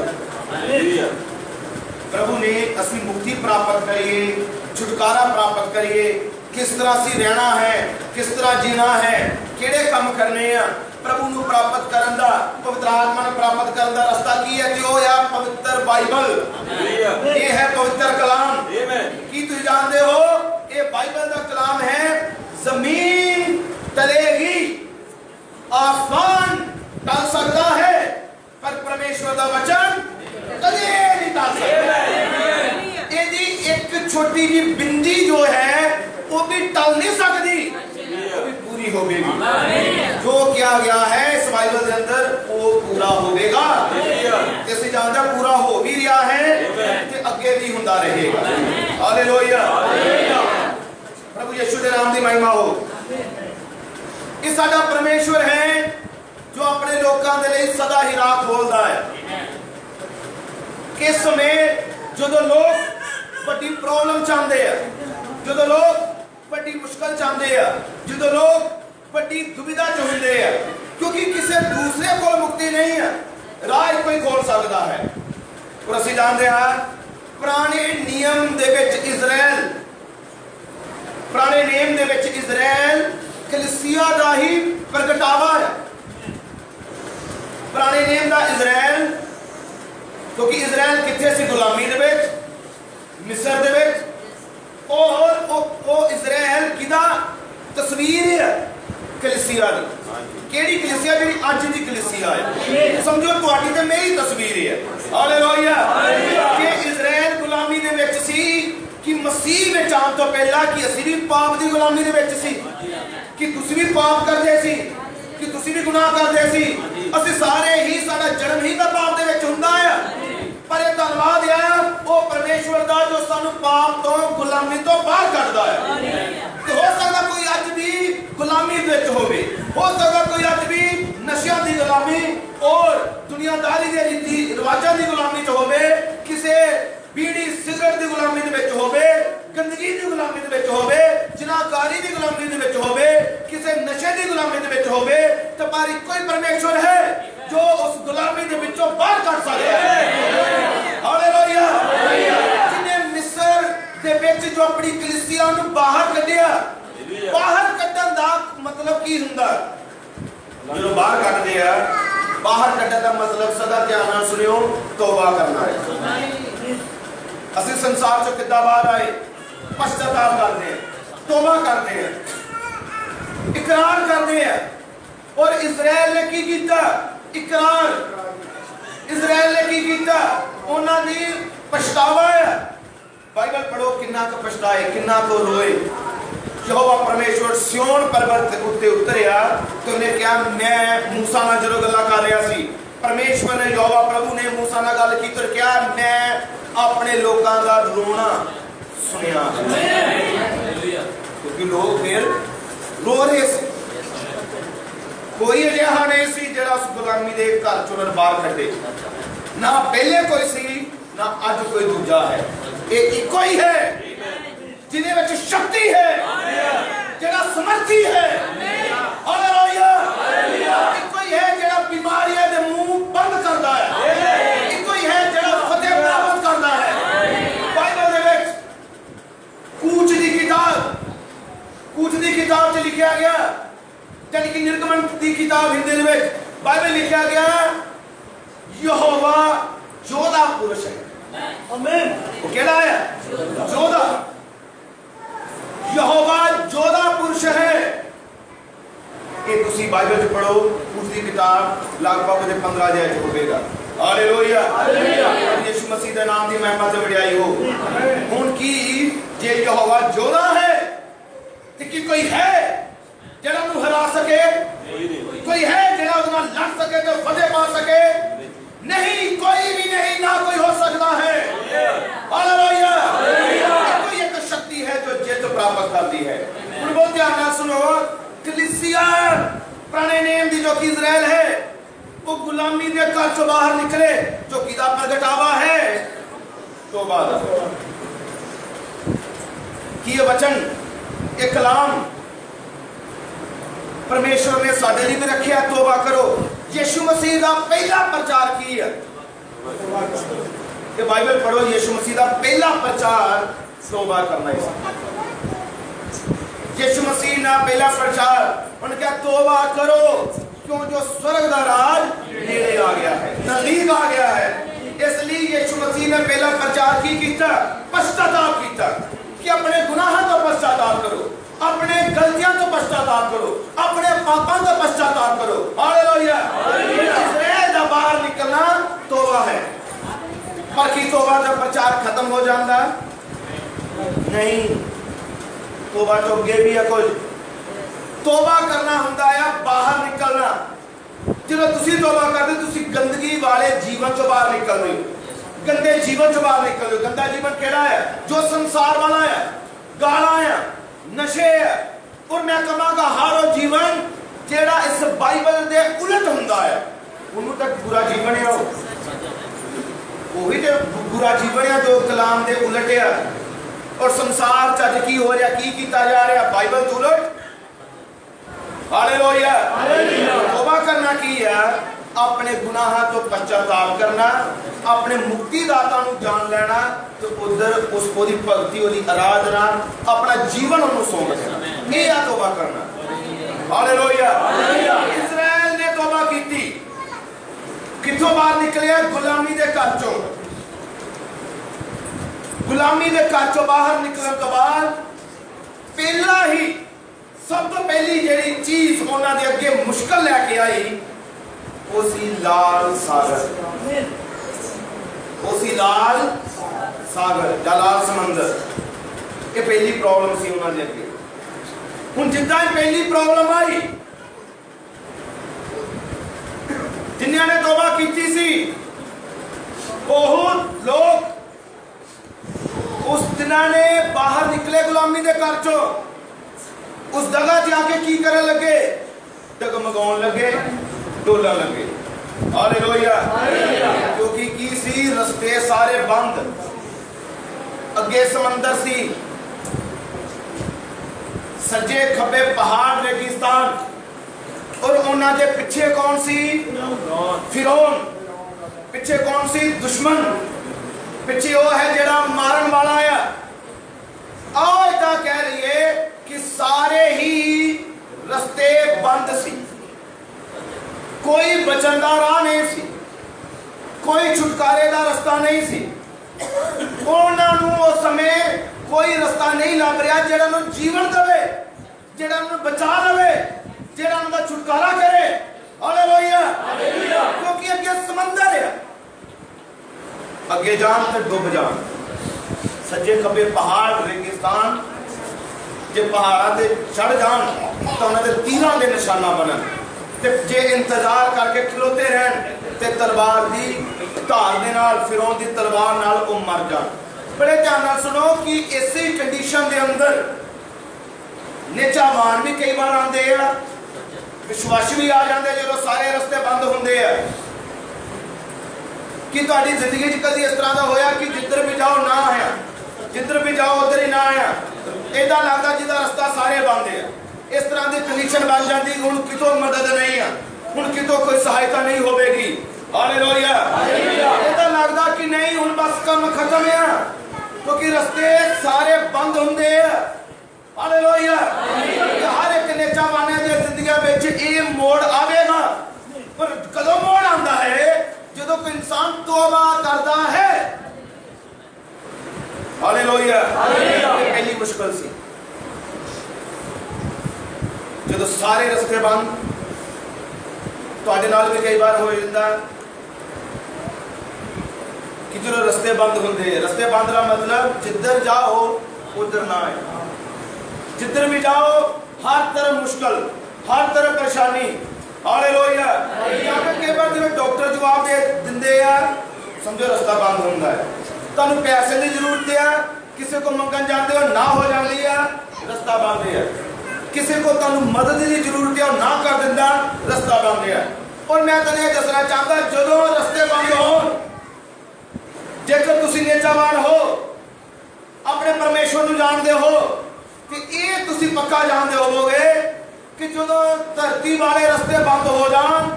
प्रभु ने असी मुक्ति प्राप्त करिए, छुटकारा प्राप्त करिए, किस तरह से रहना है, किस तरह जीना है, केड़े काम करने हैं, प्रभु को प्राप्त करन दा, पवित्र आत्मा को प्राप्त करन दा रास्ता की है? जो या पवित्र बाइबल, ये है पवित्र कलाम। की तुम जानते हो ये बाइबल का कलाम है। जमीन टलेगी, आसमान टल सकता है, पर परमेश्वर का वचन कदे नहीं टल सकता। यदि एक छोटी जी बिंदी जो है वो भी टल नहीं सकती, वो भी पूरी होगी। जो किया गया है इस बाइबल के अंदर वो पूरा होगा। जैसे जानता पूरा हो भी रहा है कि अगे भी होता रहेगा। हालेलुया, प्रभु यीशु के नाम की महिमा हो। ये साडा परमेश्वर है जो अपने लोगों के लिए सदा ही राह खोलता है। किस समय जो लोग बड़ी प्रॉब्लम चाहते हैं, जो लोग बड़ी मुश्किल चाहते हैं, जो लोग बड़ी दुविधा च होंगे हैं, क्योंकि किसी दूसरे को मुक्ति नहीं है, राह कोई खोल सकता है। और असीं जानते हैं पुराने नियम दे विच इज़राइल, पुराने नियम दे विच इज़राइल कलीसिया दा ही प्रगटावा है। पुराने नियम दा इज़राइल, क्योंकि इज़राइल किथे सी गुलामी दे विच, मिस्र दे विच, और वो इज़राइल किदा तस्वीर है कलीसिया दी। केड़ी कलीसिया? जिहड़ी अज दी कलीसिया है। समझो तुहाडी ते मेरी तस्वीर है। हालेलुया, कि इज़राइल गुलामी दे विच सी, कि मसीह विच आउण तो पहला कि असीं भी पाप दी गुलामी दे विच सी, कि तुसीं भी पाप करदे सी, कि तुसीं भी गुनाह करदे सी। असीं सारे ही, साडा जन्म ही तां पाप दे विच हुंदा है। पर ये धन्नवाद है वो परमेश्वर दा जो सानू पाप तो गुलामी तो बाहर कढदा है। तो हो सकदा कोई अज भी गुलामी विच होवे, हो सकदा कोई अज भी नशियां दी गुलामी और दुनियादारी दे रीति रिवाजां दी गुलामी च होवे, किसे बीड़ी सिगरेट दी गुलामी दे विच होवे, गंदगी दी गुलामी दे विच होवे, जनाकारी दी गुलामी दे विच होवे, किसे नशे दी गुलामी दे विच होवे, तो पर कोई परमेश्वर है जो उस गुलामी दे विचों बाहर कढ सकदा है। हालेलुया, जिन्ने मिस्र दे विच जो अपनी कलीसिया नूं बाहर कढिया, बाहर कढण दा मतलब की हुंदा? जो बाहर कढदे आ, बाहर कढण दा मतलब सदा ध्यान नाल सुनियो, तौबा करना है। असीं संसार चों किद्दां बाहर आए? पश्चाताप करते हैं, तौबा करते हैं, इकरार करते हैं। और इज़राइल ने की कीता? इकरार। इज़राइल ने की कीता? उन्हां दी पछतावा है। बाइबल पढ़ो, किन्ना को पछताए, किन्ना को रोए। यहोवा परमेश्वर सियोन पर्वत उत्ते उतरिया तो उन्हें क्या, मैं मूसा नाल जदों गल्लां कर रहा सी, परमेश्वर ने, यहोवा प्रभु ने मूसा नाल गल की तो क्या, मैं अपने लोगों का रोना सुनिया। क्योंकि लोग फिर रो रहे थे। कोई अजिहा नहीं सी जिहड़ा उस गुलामी दे घर चों बाहर कढे, ना पहले कोई सी, ना अज कोई दूजा है। ये इको ही है जिहदे विच शक्ति है, जिहड़ा समर्थी है। हालेलुया, इको ही है जिहड़ा बीमारियां दे मुंह बंद करदा है, इको ही है जिहड़ा फतेह प्राप्त करदा है। बाइबल कि निर्गमन की किताब हिंदी में बाइबल लिखा गया यहोवा जोधा पुरुष है। आमीन। वो केड़ा है? जोधा। यहोवा जोधा पुरुष है। ये तुसी बाइबल च पढ़ो, उसकी किताब लगभग 15 अध्याय च होवेगा। हालेलुया। यीशु मसीह के नाम की महिमा ते वडियाई हो। हुण की जे यहोवा जोधा है ते की कोई है जेड़ा उन्हें हरा सके? कोई है जेड़ा उसके नाल लड़ सके तो फतेह पा सके? नहीं, कोई भी नहीं, ना कोई हो सकता है। हालेलुया। कोई एक शक्ति है जो जीत प्राप्त करती है। हुण बहुत ध्यान नाल सुनो, कलीसिया पुराने नेम दी जो कि इजराइल है वो गुलामी दे घर चों बाहर निकले, जो किदा प्रगटावा है तौबा दा। कि ये वचन, ये कलाम परमेश्वर ने साडे लिए भी रखे, तौबा करो। यीशु मसीह का पहला प्रचार की है, ये बाइबल पढ़ो, यीशु मसीह का पहला प्रचार तौबा करना है। यीशु मसीह ने पहला प्रचार उन्होंने कहा तौबा करो क्यों जो स्वर्ग का राज नेड़े आ गया है, नजदीक आ गया है। इसलिए यीशु मसीह ने पहला प्रचार की कीता, पश्चाताप कीता कि अपने गुनाहों तो पश्चाताप करो, अपने गलतियां तो पश्चाताप करो, अपने पापों तो पश्चाताप करो। हालेलुया। इस्राएल दा बाहर निकलना तौबा है। पर की तौबा का प्रचार खत्म हो जाता? नहीं, तौबा तो अगे भी है कुछ। तौबा करना हुंदा है बाहर निकलना। जो तुसी तौबा करदे तुसी गंदगी वाले जीवन चों बाहर निकल रहे हो, गंदे जीवन चों बाहर निकल रहे हो। गंदा जीवन केड़ा है? जो संसार वाला है, गाला है, नशे है, और मैं कहांगा हर वो जीवन जेड़ा इस बाइबल दे उलट हुंदा है, उन्होंने तक बुरा जीवन है। वही तो बुरा जीवन है जो कलाम दे उलट है। और संसार च की हो रहा, की कीता जा रहा, बाइबल तो उलट। हालेलुया। तौबा करना की है? अपने गुनाह तो पश्चाताप करना, अपने मुक्तिदाता को जान लेना, तो उधर उसको दी भक्ति, उसकी आराधना, अपना जीवन उन्हें सौंप देना, ये है तौबा करना। हालेलुया। इस्राएल ने तौबा की, किथों बाहर निकले? गुलामी के घर चों। गुलामी के घर चों बाहर निकलने तो बाद पहला ही सब तो पहली जेड़ी चीज उन्होंने अगे मुश्किल लैके आई वो सी लाल सागर। वो सी लाल सागर या लाल समंदर। ये पहली प्रॉब्लम सी उन्होंने अगे। हुण जिद्दां ही पहली प्रॉब्लम आई, जिन्होंने ने तौबा की सी, बहुत लोग उस दिना ने बाहर निकले गुलामी के घर चो, उस जगह जाके की करे लगे? डगमगाउन लगे, डोला लगे। हालेलुया। क्योंकि की सी रस्ते सारे बंद, अगे समंदर सी, सज्जे खब्बे पहाड़ रेगिस्तान, और उन्होंने पिछे कौन सी? फिरौन। पिछे कौन सी? दुश्मन। पिछे वो है जेड़ा मारन वाला है। आओ इतना कह रही है कि सारे ही रस्ते बंद सी, कोई बचन का राह नहीं सी, कोई छुटकारे का रास्ता नहीं सी। उन्होंने उस समय कोई रास्ता नहीं लग रहा जेड़ा उन्हें जीवन देवे, जेड़ा उन्हें बचा लवे, जेड़ा उनका छुटकारा करे। हालेलुया। क्योंकि अगे समंदर है, अगे जान तो डूब जान। सज्जे खब्बे पहाड़ रेगिस्तान, जे पहाड़ा से चढ़ जान तो उन्होंने तीरों के निशाना बनन, जे इंतजार करके खलोते रहन ते तलवार की धार दे नाल, फिरौन की तलवार नाल वो मर जान। बड़े ध्यान नाल सुनो कि इसी कंडीशन के अंदर निचावान भी कई बार आते हैं, विश्वासी भी आ जाते जो सारे रस्ते बंद होंगे है। कि तुहाडी जिंदगी च कभी इस तरह का होया कि जिधर भी जाओ ना आया, जिधर भी जाओ उधर ही ना आया, ऐसा लगता जिदा रास्ता सारे बंद है। इस तरह की कंडीशन बन जाती कि हुण कितों मदद नहीं है, हुण कितों कोई सहायता नहीं होगी। हालेलुया। ऐसा लगता कि नहीं हुण बस काम खत्म है, क्योंकि रास्ते सारे बंद होंगे है। हालेलुया। हर एक नेचावाने दी जिंदगी विच ये मोड़ आवेगा, पर कदों मोड़ आंदा है जदों कोई इंसान तौबा करदा है। हालेलुया। पहली मुश्किल सी जदों सारे रस्ते बंद, तुहाडे नाल भी कई बार हो जाता कि जो रस्ते बंद होंगे, रस्ते बंद का मतलब जिधर जाओ उधर ना आए, जिधर भी जाओ हर तरफ मुश्किल, हर तरफ परेशानी। हालेलुया। कई बार जिवें डॉक्टर जवाब दे दिंदे आ, समझो रास्ता बंद होंदा है, तुहानूं पैसे की जरूरत है, किसी को मंगन जाते हो ना हो जाती है, रास्ता बंद है। किसी को तुहानूं मदद की जरूरत है, ना कर दिंदा, रास्ता बंद है। और मैं तुहानूं ये दसना चाहता, जदों रस्ते बंद हो, जेकर तुसीं नेचावान हो, अपने परमेश्वर नूं जानदे हो, कि ये तुसीं पक्का जानदे होवोगे कि जदों धरती वाले रस्ते बंद हो जान,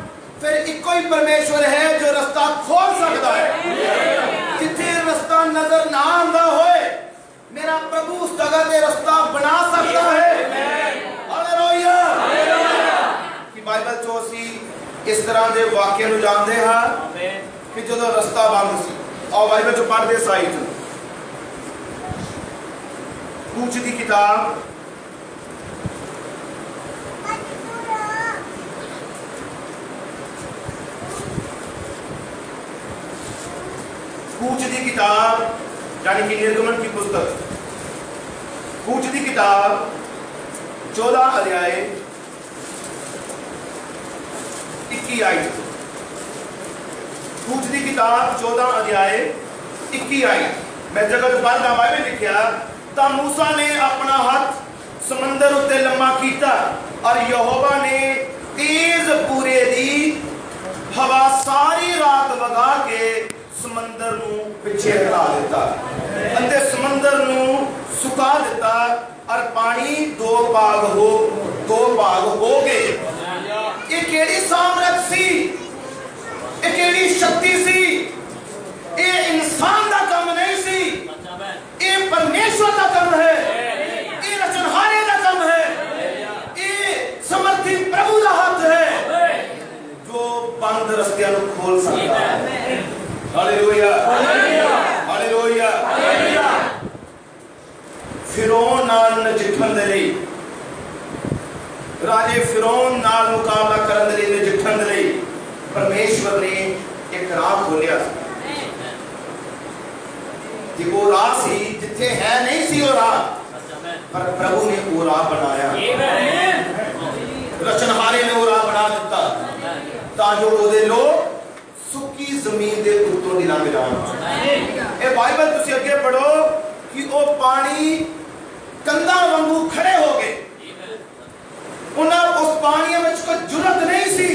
फिर इको ही परमेश्वर है जो रास्ता खोल सकता है। जिथे रास्ता नजर ना आंदा होए, मेरा प्रभु उस जगह ते रास्ता बना सकता है। हालेलुया। कि बाइबल चो असीं इस तरह के वाक्य नूं जानदे हां कि जदों रास्ता बंद सी। आओ बाइबल चो पढ़दे साइट कूच दी किताब कूच दी किताब यानी कि निर्गमन की पुस्तक, कूच दी किताब 14 अध्याय 21 आयत। कूच दी किताब 14 अध्याय 21 आयत। मैं जगत पढ़दा बाइबल लिखिया, ता मूसा ने अपना हाथ समंदर उत्ते लम्मा कीता और यहोवा ने तेज पूरे दी हवा सारी रात वगा के समंदर नूं पिछे हटा दिता अते समंदर नूं सुका दिता और पानी दो भाग हो गए। ये केड़ी सामर्थ सी, ये केड़ी शक्ति सी, ये इंसान का काम नहीं सी, ये परमेश्वर का काम है, ये रचनहारे का काम है, ये समर्थी प्रभु का हाथ है जो बंद रस्तियां को खोल सकता है। हालेलुया। हालेलुया। फिरौन नाल नजिठण दे लई, राजे फिरौन नाल मुकाबला करन दे लई, नजिठण दे लई परमेश्वर ने एक राह खोलिया। कि वो राह सी जिथे है नहीं सी वो राह, पर प्रभु ने वो राह बनाया। रचनहारे ने वो राह बना दिता ताजो ओदे लोग सुकी जमीन दे उत्तों दी लंघ जाण। ए बाइबल तुसीं अगे पढ़ो कि वो पानी कंधां वांगू खड़े हो गए। उन्हां उस पानी विच कोई जुरत नहीं सी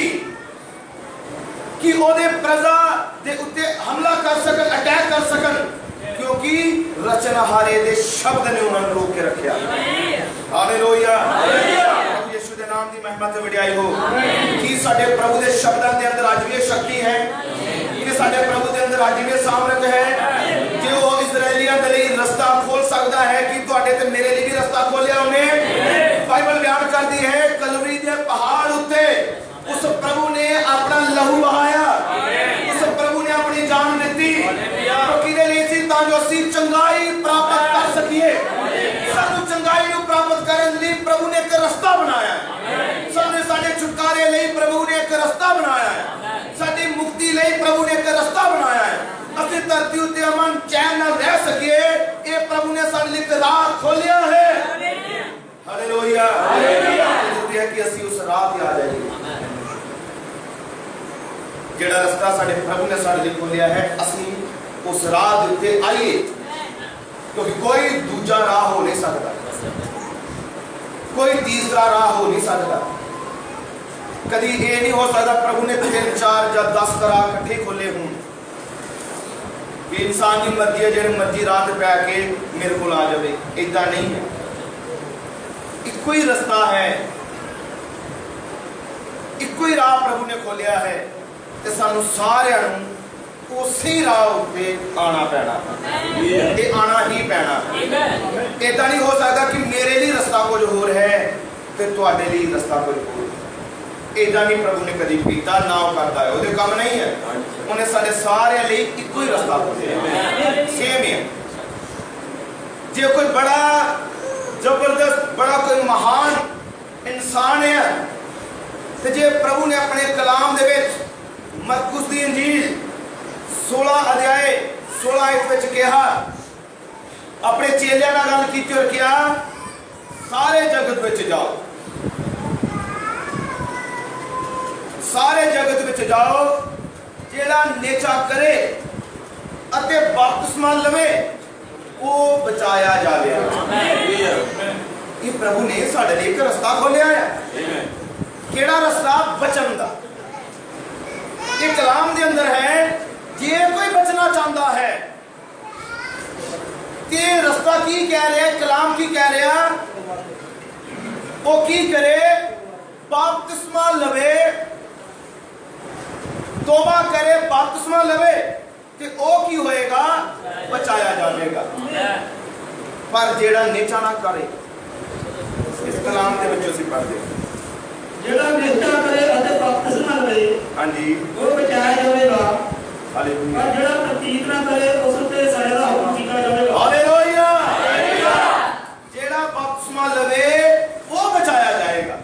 कि ओदे प्रजा दे उत्ते हमला कर सकन, अटैक कर सकन, क्योंकि रचनहारे दे शब्द ने उन्हें रोक के रखा। हालेलुया। यीशु दे नाम दी महिमा ते वडियाई हो। कि साडे प्रभु दे शब्दां दे अंदर अज भी शक्ति है, कि साडे प्रभु दे अंदर अज भी सामर्थ है कि वो इजराइलियां दे लई रास्ता खोल सकता है कि तुहाडे ते मेरे लिए भी रास्ता खोलिया उन्हें। बाइबल बयान करदी है कलवरी दे पहाड़ उत्ते उस प्रभु ने अपना लहू बहाया, उस प्रभु ने अपनी जान दी। तो किदे लिए सी तां जो असीं चंगाई प्राप्त कर सकीए। सानू चंगाई नूं प्राप्त करन लई प्रभु ने एक रास्ता बनाया है। सानू साडे छुटकारे लई प्रभु ने एक रास्ता बनाया है। साडी मुक्ति लई प्रभु ने एक रास्ता बनाया है। असीं धरती उत्ते अमन चैन नाल रह सकीए, ये प्रभु ने साडे लई एक राह खोलिया है। हालेलुया। हालेलुया। जरूरी है कि असीं उस राह ते आ जाइए जेड़ा रास्ता साडे प्रभु ने साडे लई खोलिया है। असीं उस राह दे उत्ते आइए, क्योंकि कोई दूजा राह हो नहीं सकता, कोई तीसरा राह हो नहीं सकता। कभी ये नहीं हो सकता प्रभु ने 3, 4 या 10 राह इकट्ठे खोले हों कि इंसान की मर्जी है जेड़े मर्जी राह ते पै के मेरे को आ जाए। इदा नहीं है, इको ही रास्ता है, इको ही राह प्रभु ने खोलिया है। ते सानू सारिआं नूं ਉਸੇ ਰਾਹ ਉੱਤੇ ਆਣਾ ਪੈਣਾ, ਇਹ ਆਣਾ ਹੀ ਪੈਣਾ। ਇਦਾਂ ਨਹੀਂ ਹੋ ਸਕਦਾ ਕਿ ਮੇਰੇ ਲਈ ਰਸਤਾ ਕੁਝ ਹੋਰ ਹੈ ਤੇ ਤੁਹਾਡੇ ਲਈ ਰਸਤਾ ਕੁਝ ਹੋਰ। ਇਦਾਂ ਨਹੀਂ ਪ੍ਰਭੂ ਨੇ ਕਦੀ ਕੀਤਾ, ਨਾ ਉਹ ਕਰਦਾ ਹੈ, ਉਹਦੇ ਕੰਮ ਨਹੀਂ ਹੈ। ਉਹਨੇ ਸਾਡੇ ਸਾਰਿਆਂ ਲਈ ਇੱਕੋ ਹੀ ਰਸਤਾ ਖੋਲ੍ਹਿਆ, ਸੇਮ ਹੈ। ਜੇ ਕੋਈ ਬੜਾ ਜ਼ਬਰਦਸਤ, ਬੜਾ ਕੋਈ ਮਹਾਨ ਇਨਸਾਨ ਹੈ ਤੇ ਜੇ ਪ੍ਰਭੂ ਨੇ ਆਪਣੇ ਕਲਾਮ ਦੇ ਵਿੱਚ ਮਰਕੁਸ ਦੀ ਇੰਜੀਲ 16 ਅਧਿਆਏ 16 ਆਇਤ ਵਿੱਚ ਕਿਹਾ, ਆਪਣੇ ਚੇਲਿਆਂ ਨਾਲ ਗੱਲ ਕੀਤੀ ਔਰ ਕਿਹਾ ਸਾਰੇ ਜਗਤ ਵਿੱਚ ਜਾਓ, ਸਾਰੇ ਜਗਤ ਵਿੱਚ ਜਾਓ, ਜਿਹੜਾ ਨੇਚਾ ਕਰੇ ਅਤੇ ਬਪਤਿਸਮਾ ਲਵੇ ਉਹ ਬਚਾਇਆ ਜਾਵੇਗਾ। ਇਹ ਪ੍ਰਭੂ ਨੇ ਸਾਡੇ ਲਈ ਇੱਕ ਰਸਤਾ ਖੋਲਿਆ ਹੈ। ਕਿਹੜਾ ਰਸਤਾ? ਬਚਨ ਦਾ। ਇਹ ਕਲਾਮ ਦੇ ਅੰਦਰ ਹੈ, ਜੇ ਕੋਈ ਬਚਣਾ ਚਾਹੁੰਦਾ ਹੈ ਤੇ ਰਸਤਾ ਕੀ ਕਹਿ ਰਿਹਾ, ਕਲਾਮ ਕੀ ਕਹਿ ਰਿਹਾ, ਉਹ ਕੀ ਕਰੇ? ਬਪਤਿਸਮਾ ਲਵੇ, ਤੋਬਾ ਕਰੇ, ਬਪਤਿਸਮਾ ਲਵੇ ਤੇ ਉਹ ਕੀ ਹੋਏਗਾ? ਬਚਾਇਆ ਜਾਵੇਗਾ। ਪਰ ਜਿਹੜਾ ਨੇਚਾ ਨਾ ਕਰੇ, ਇਸ ਕਲਾਮ ਦੇ ਵਿੱਚ ਅਸੀਂ ਪੜ੍ਹਦੇ ਹਾਂ, ਜਿਹੜਾ ਨਿਸ਼ਚਾ ਕਰੇ ਅਤੇ ਬਪਤਿਸਮਾ ਲਵੇ, ਹਾਂਜੀ, ਉਹ ਬਚਾਇਆ ਜਾਵੇਗਾ। ਹਾਲੇਲੂਇਆ। ਪਰ ਜਿਹੜਾ ਪ੍ਰਤੀਤ ਨਾ ਕਰੇ, ਉਸ ਉੱਤੇ ਸਜ਼ਾ ਦਾ ਹੁਕਮ ਕੀਤਾ ਜਾਵੇਗਾ। ਹਾਲੇਲੂਇਆ। ਜਿਹੜਾ ਬਪਤਿਸਮਾ ਲਵੇ ਉਹ ਬਚਾਇਆ ਜਾਏਗਾ।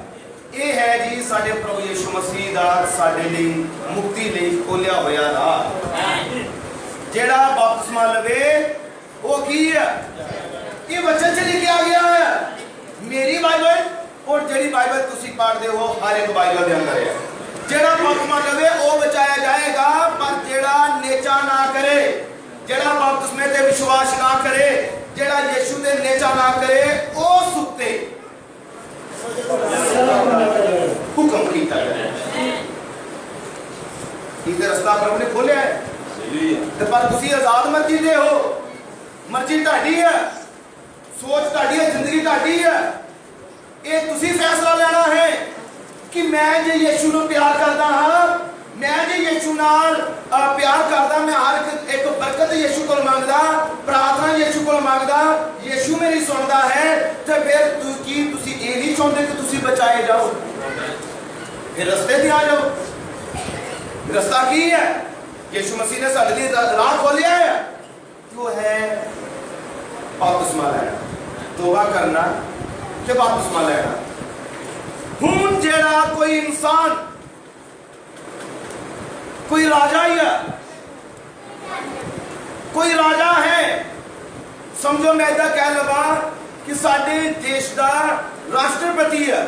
ਇਹ ਹੈ ਜੀ ਸਾਡੇ ਪ੍ਰਭੂ ਯਿਸੂ ਮਸੀਹ ਦਾ ਸਾਡੇ ਲਈ ਮੁਕਤੀ ਲਈ ਖੋਲਿਆ ਹੋਇਆ ਰਾਹ। ਜਿਹੜਾ ਬਪਤਿਸਮਾ ਲਵੇ ਉਹ ਕੀ ਹੈ? ਇਹ ਵਚਨ 'ਚ ਲਿਖਿਆ ਗਿਆ ਹੈ। ਮੇਰੀ ਬਾਈਬਲ ਔਰ ਜਿਹੜੀ ਬਾਈਬਲ ਤੁਸੀਂ ਪੜ੍ਹਦੇ ਹੋ, ਹਰ ਇੱਕ ਬਾਈਬਲ ਦੇ ਅੰਦਰ ਹੈ। ਜਿਹੜਾ ਬਪਤਿਸਮਾ ਲਵੇ ਉਹ ਬਚਾਇਆ ਜਾਏਗਾ, ਪਰ ਜਿਹੜਾ ਨੇਚਾ ਨਾ ਕਰੇ, ਜਿਹੜਾ ਬਪਤਿਸਮੇ ਤੇ ਵਿਸ਼ਵਾਸ ਨਾ ਕਰੇ, ਜਿਹੜਾ ਯਿਸੂ ਦੇ ਨੇਚਾ ਨਾ ਕਰੇ, ਉਸ ਉੱਤੇ ਹੁਕਮ ਕੀਤਾ ਜਾਏ। ਇਹ ਰਸਤਾ ਪ੍ਰਭੂ ਨੇ ਖੋਲਿਆ ਹੈ ਤੇ ਪਰ ਤੁਸੀਂ ਆਜ਼ਾਦ ਮਰਜ਼ੀ ਦੇ ਹੋ। ਮਰਜ਼ੀ ਤੁਹਾਡੀ ਹੈ, ਸੋਚ ਤੁਹਾਡੀ ਹੈ, ਜ਼ਿੰਦਗੀ ਤੁਹਾਡੀ ਹੈ। ਇਹ ਤੁਸੀਂ ਫੈਸਲਾ ਲੈਣਾ ਹੈ ਕਿ ਮੈਂ ਜੇ ਯਿਸੂ ਨੂੰ ਪਿਆਰ ਕਰਦਾ ਹਾਂ, ਮੈਂ ਜੇ ਯਿਸੂ ਨਾਲ ਪਿਆਰ ਕਰਦਾ, ਮੈਂ ਹਰ ਇੱਕ ਬਰਕਤ ਯਿਸੂ ਕੋਲ ਮੰਗਦਾ, ਪ੍ਰਾਰਥਨਾ ਯਿਸੂ ਕੋਲ ਮੰਗਦਾ, ਯਿਸੂ ਮੇਰੀ ਸੁਣਦਾ ਹੈ, ਤੇ ਫਿਰ ਕੀ ਤੁਸੀਂ ਇਹ ਨਹੀਂ ਚਾਹੁੰਦੇ ਕਿ ਤੁਸੀਂ ਬਚਾਏ ਜਾਓ? ਫਿਰ ਰਸਤੇ ਤੇ ਆ ਜਾਓ। ਰਸਤਾ ਕੀ ਹੈ? ਯਿਸੂ ਮਸੀਹ ਨੇ ਸਾਡੇ ਲਈ ਰਾਹ ਖੋਲਿਆ ਹੈ, ਜੋ ਹੈ ਬਪਤਿਸਮਾ ਲੈਣਾ, ਤੋਬਾ ਕਰਨਾ ਤੇ ਬਪਤਿਸਮਾ ਲੈਣਾ। ਹੁਣ ਜਿਹੜਾ ਕੋਈ ਇਨਸਾਨ, ਕੋਈ ਰਾਜਾ ਹੀ ਹੈ, ਕੋਈ ਰਾਜਾ ਹੈ, ਸਮਝੋ ਮੈਂ ਇਹਦਾ ਕਹਿ ਲਵਾਂ ਕਿ ਸਾਡੇ ਦੇਸ਼ ਦਾ ਰਾਸ਼ਟਰਪਤੀ ਹੈ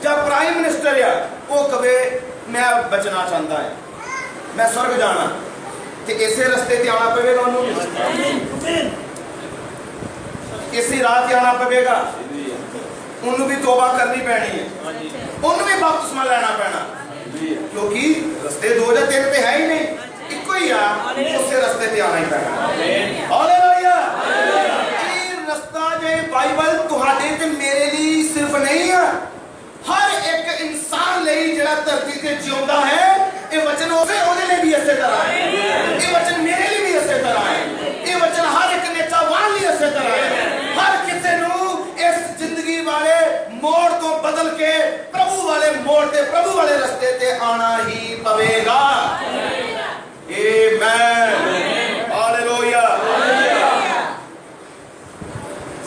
ਜਾਂ ਪ੍ਰਾਈਮ ਮਿਨਿਸਟਰ ਹੈ, ਉਹ ਕਵੇ ਮੈਂ ਬਚਣਾ ਚਾਹੁੰਦਾ ਹੈ, ਮੈਂ ਸਵਰਗ ਜਾਣਾ, ਤੇ ਇਸੇ ਰਸਤੇ ਤੇ ਆਉਣਾ ਪਵੇਗਾ ਉਹਨੂੰ, ਇਸੇ ਰਾਹ ਤੇ ਆਉਣਾ ਪਵੇਗਾ। ਉਹਨੂੰ ਵੀ ਤੋਬਾ ਕਰਨੀ ਪੈਣੀ ਹੈ, ਉਹਨੂੰ ਵੀ ਬਪਤਿਸਮਾ ਲੈਣਾ ਪੈਣਾ, ਕਿਉਂਕਿ ਰਸਤੇ 2 ਜਾਂ 3 ਤੇ ਹੈ ਹੀ ਨਹੀਂ, ਇੱਕੋ ਹੀ ਆ, ਉਸੇ ਰਸਤੇ ਤੇ ਆਉਣਾ ਹੀ ਪੈਣਾ। ਹਾਲੇਲੂਇਆ। ਇਹ ਰਸਤਾ ਜੇ ਬਾਈਬਲ ਤੁਹਾਡੇ ਤੇ ਮੇਰੇ ਲਈ ਸਿਰਫ ਨਹੀਂ ਹੈ, ਹਰ ਇੱਕ ਇਨਸਾਨ ਲਈ ਜਿਹੜਾ ਧਰਤੀ ਤੇ ਜਿਉਂਦਾ ਹੈ, ਇਹ ਵਚਨ ਉਹਦੇ ਲਈ ਵੀ ਇਸੇ ਤਰ੍ਹਾਂ ਹੈ, ਇਹ ਵਚਨ ਮੇਰੇ ਲਈ ਵੀ ਇਸੇ ਤਰ੍ਹਾਂ ਹੈ, ਇਹ ਵਚਨ ਹਰ ਇੱਕ ਨੇਤਾਵਾਨ ਲਈ ਇਸੇ ਤਰ੍ਹਾਂ ਹੈ। ਹਰ ਕਿਸੇ ਨੂੰ ਇਸ ਜ਼ਿੰਦਗੀ ਵਾਲੇ ਮੋੜ ਤੋਂ ਬਦਲ ਕੇ ਪ੍ਰਭੂ ਵਾਲੇ ਮੋੜ ਤੇ, ਪ੍ਰਭੂ ਵਾਲੇ ਰਸਤੇ ਤੇ ਆਣਾ ਹੀ ਪਵੇਗਾ। ਆਮੇਨ। ਹਾਲੇਲੂਇਆ।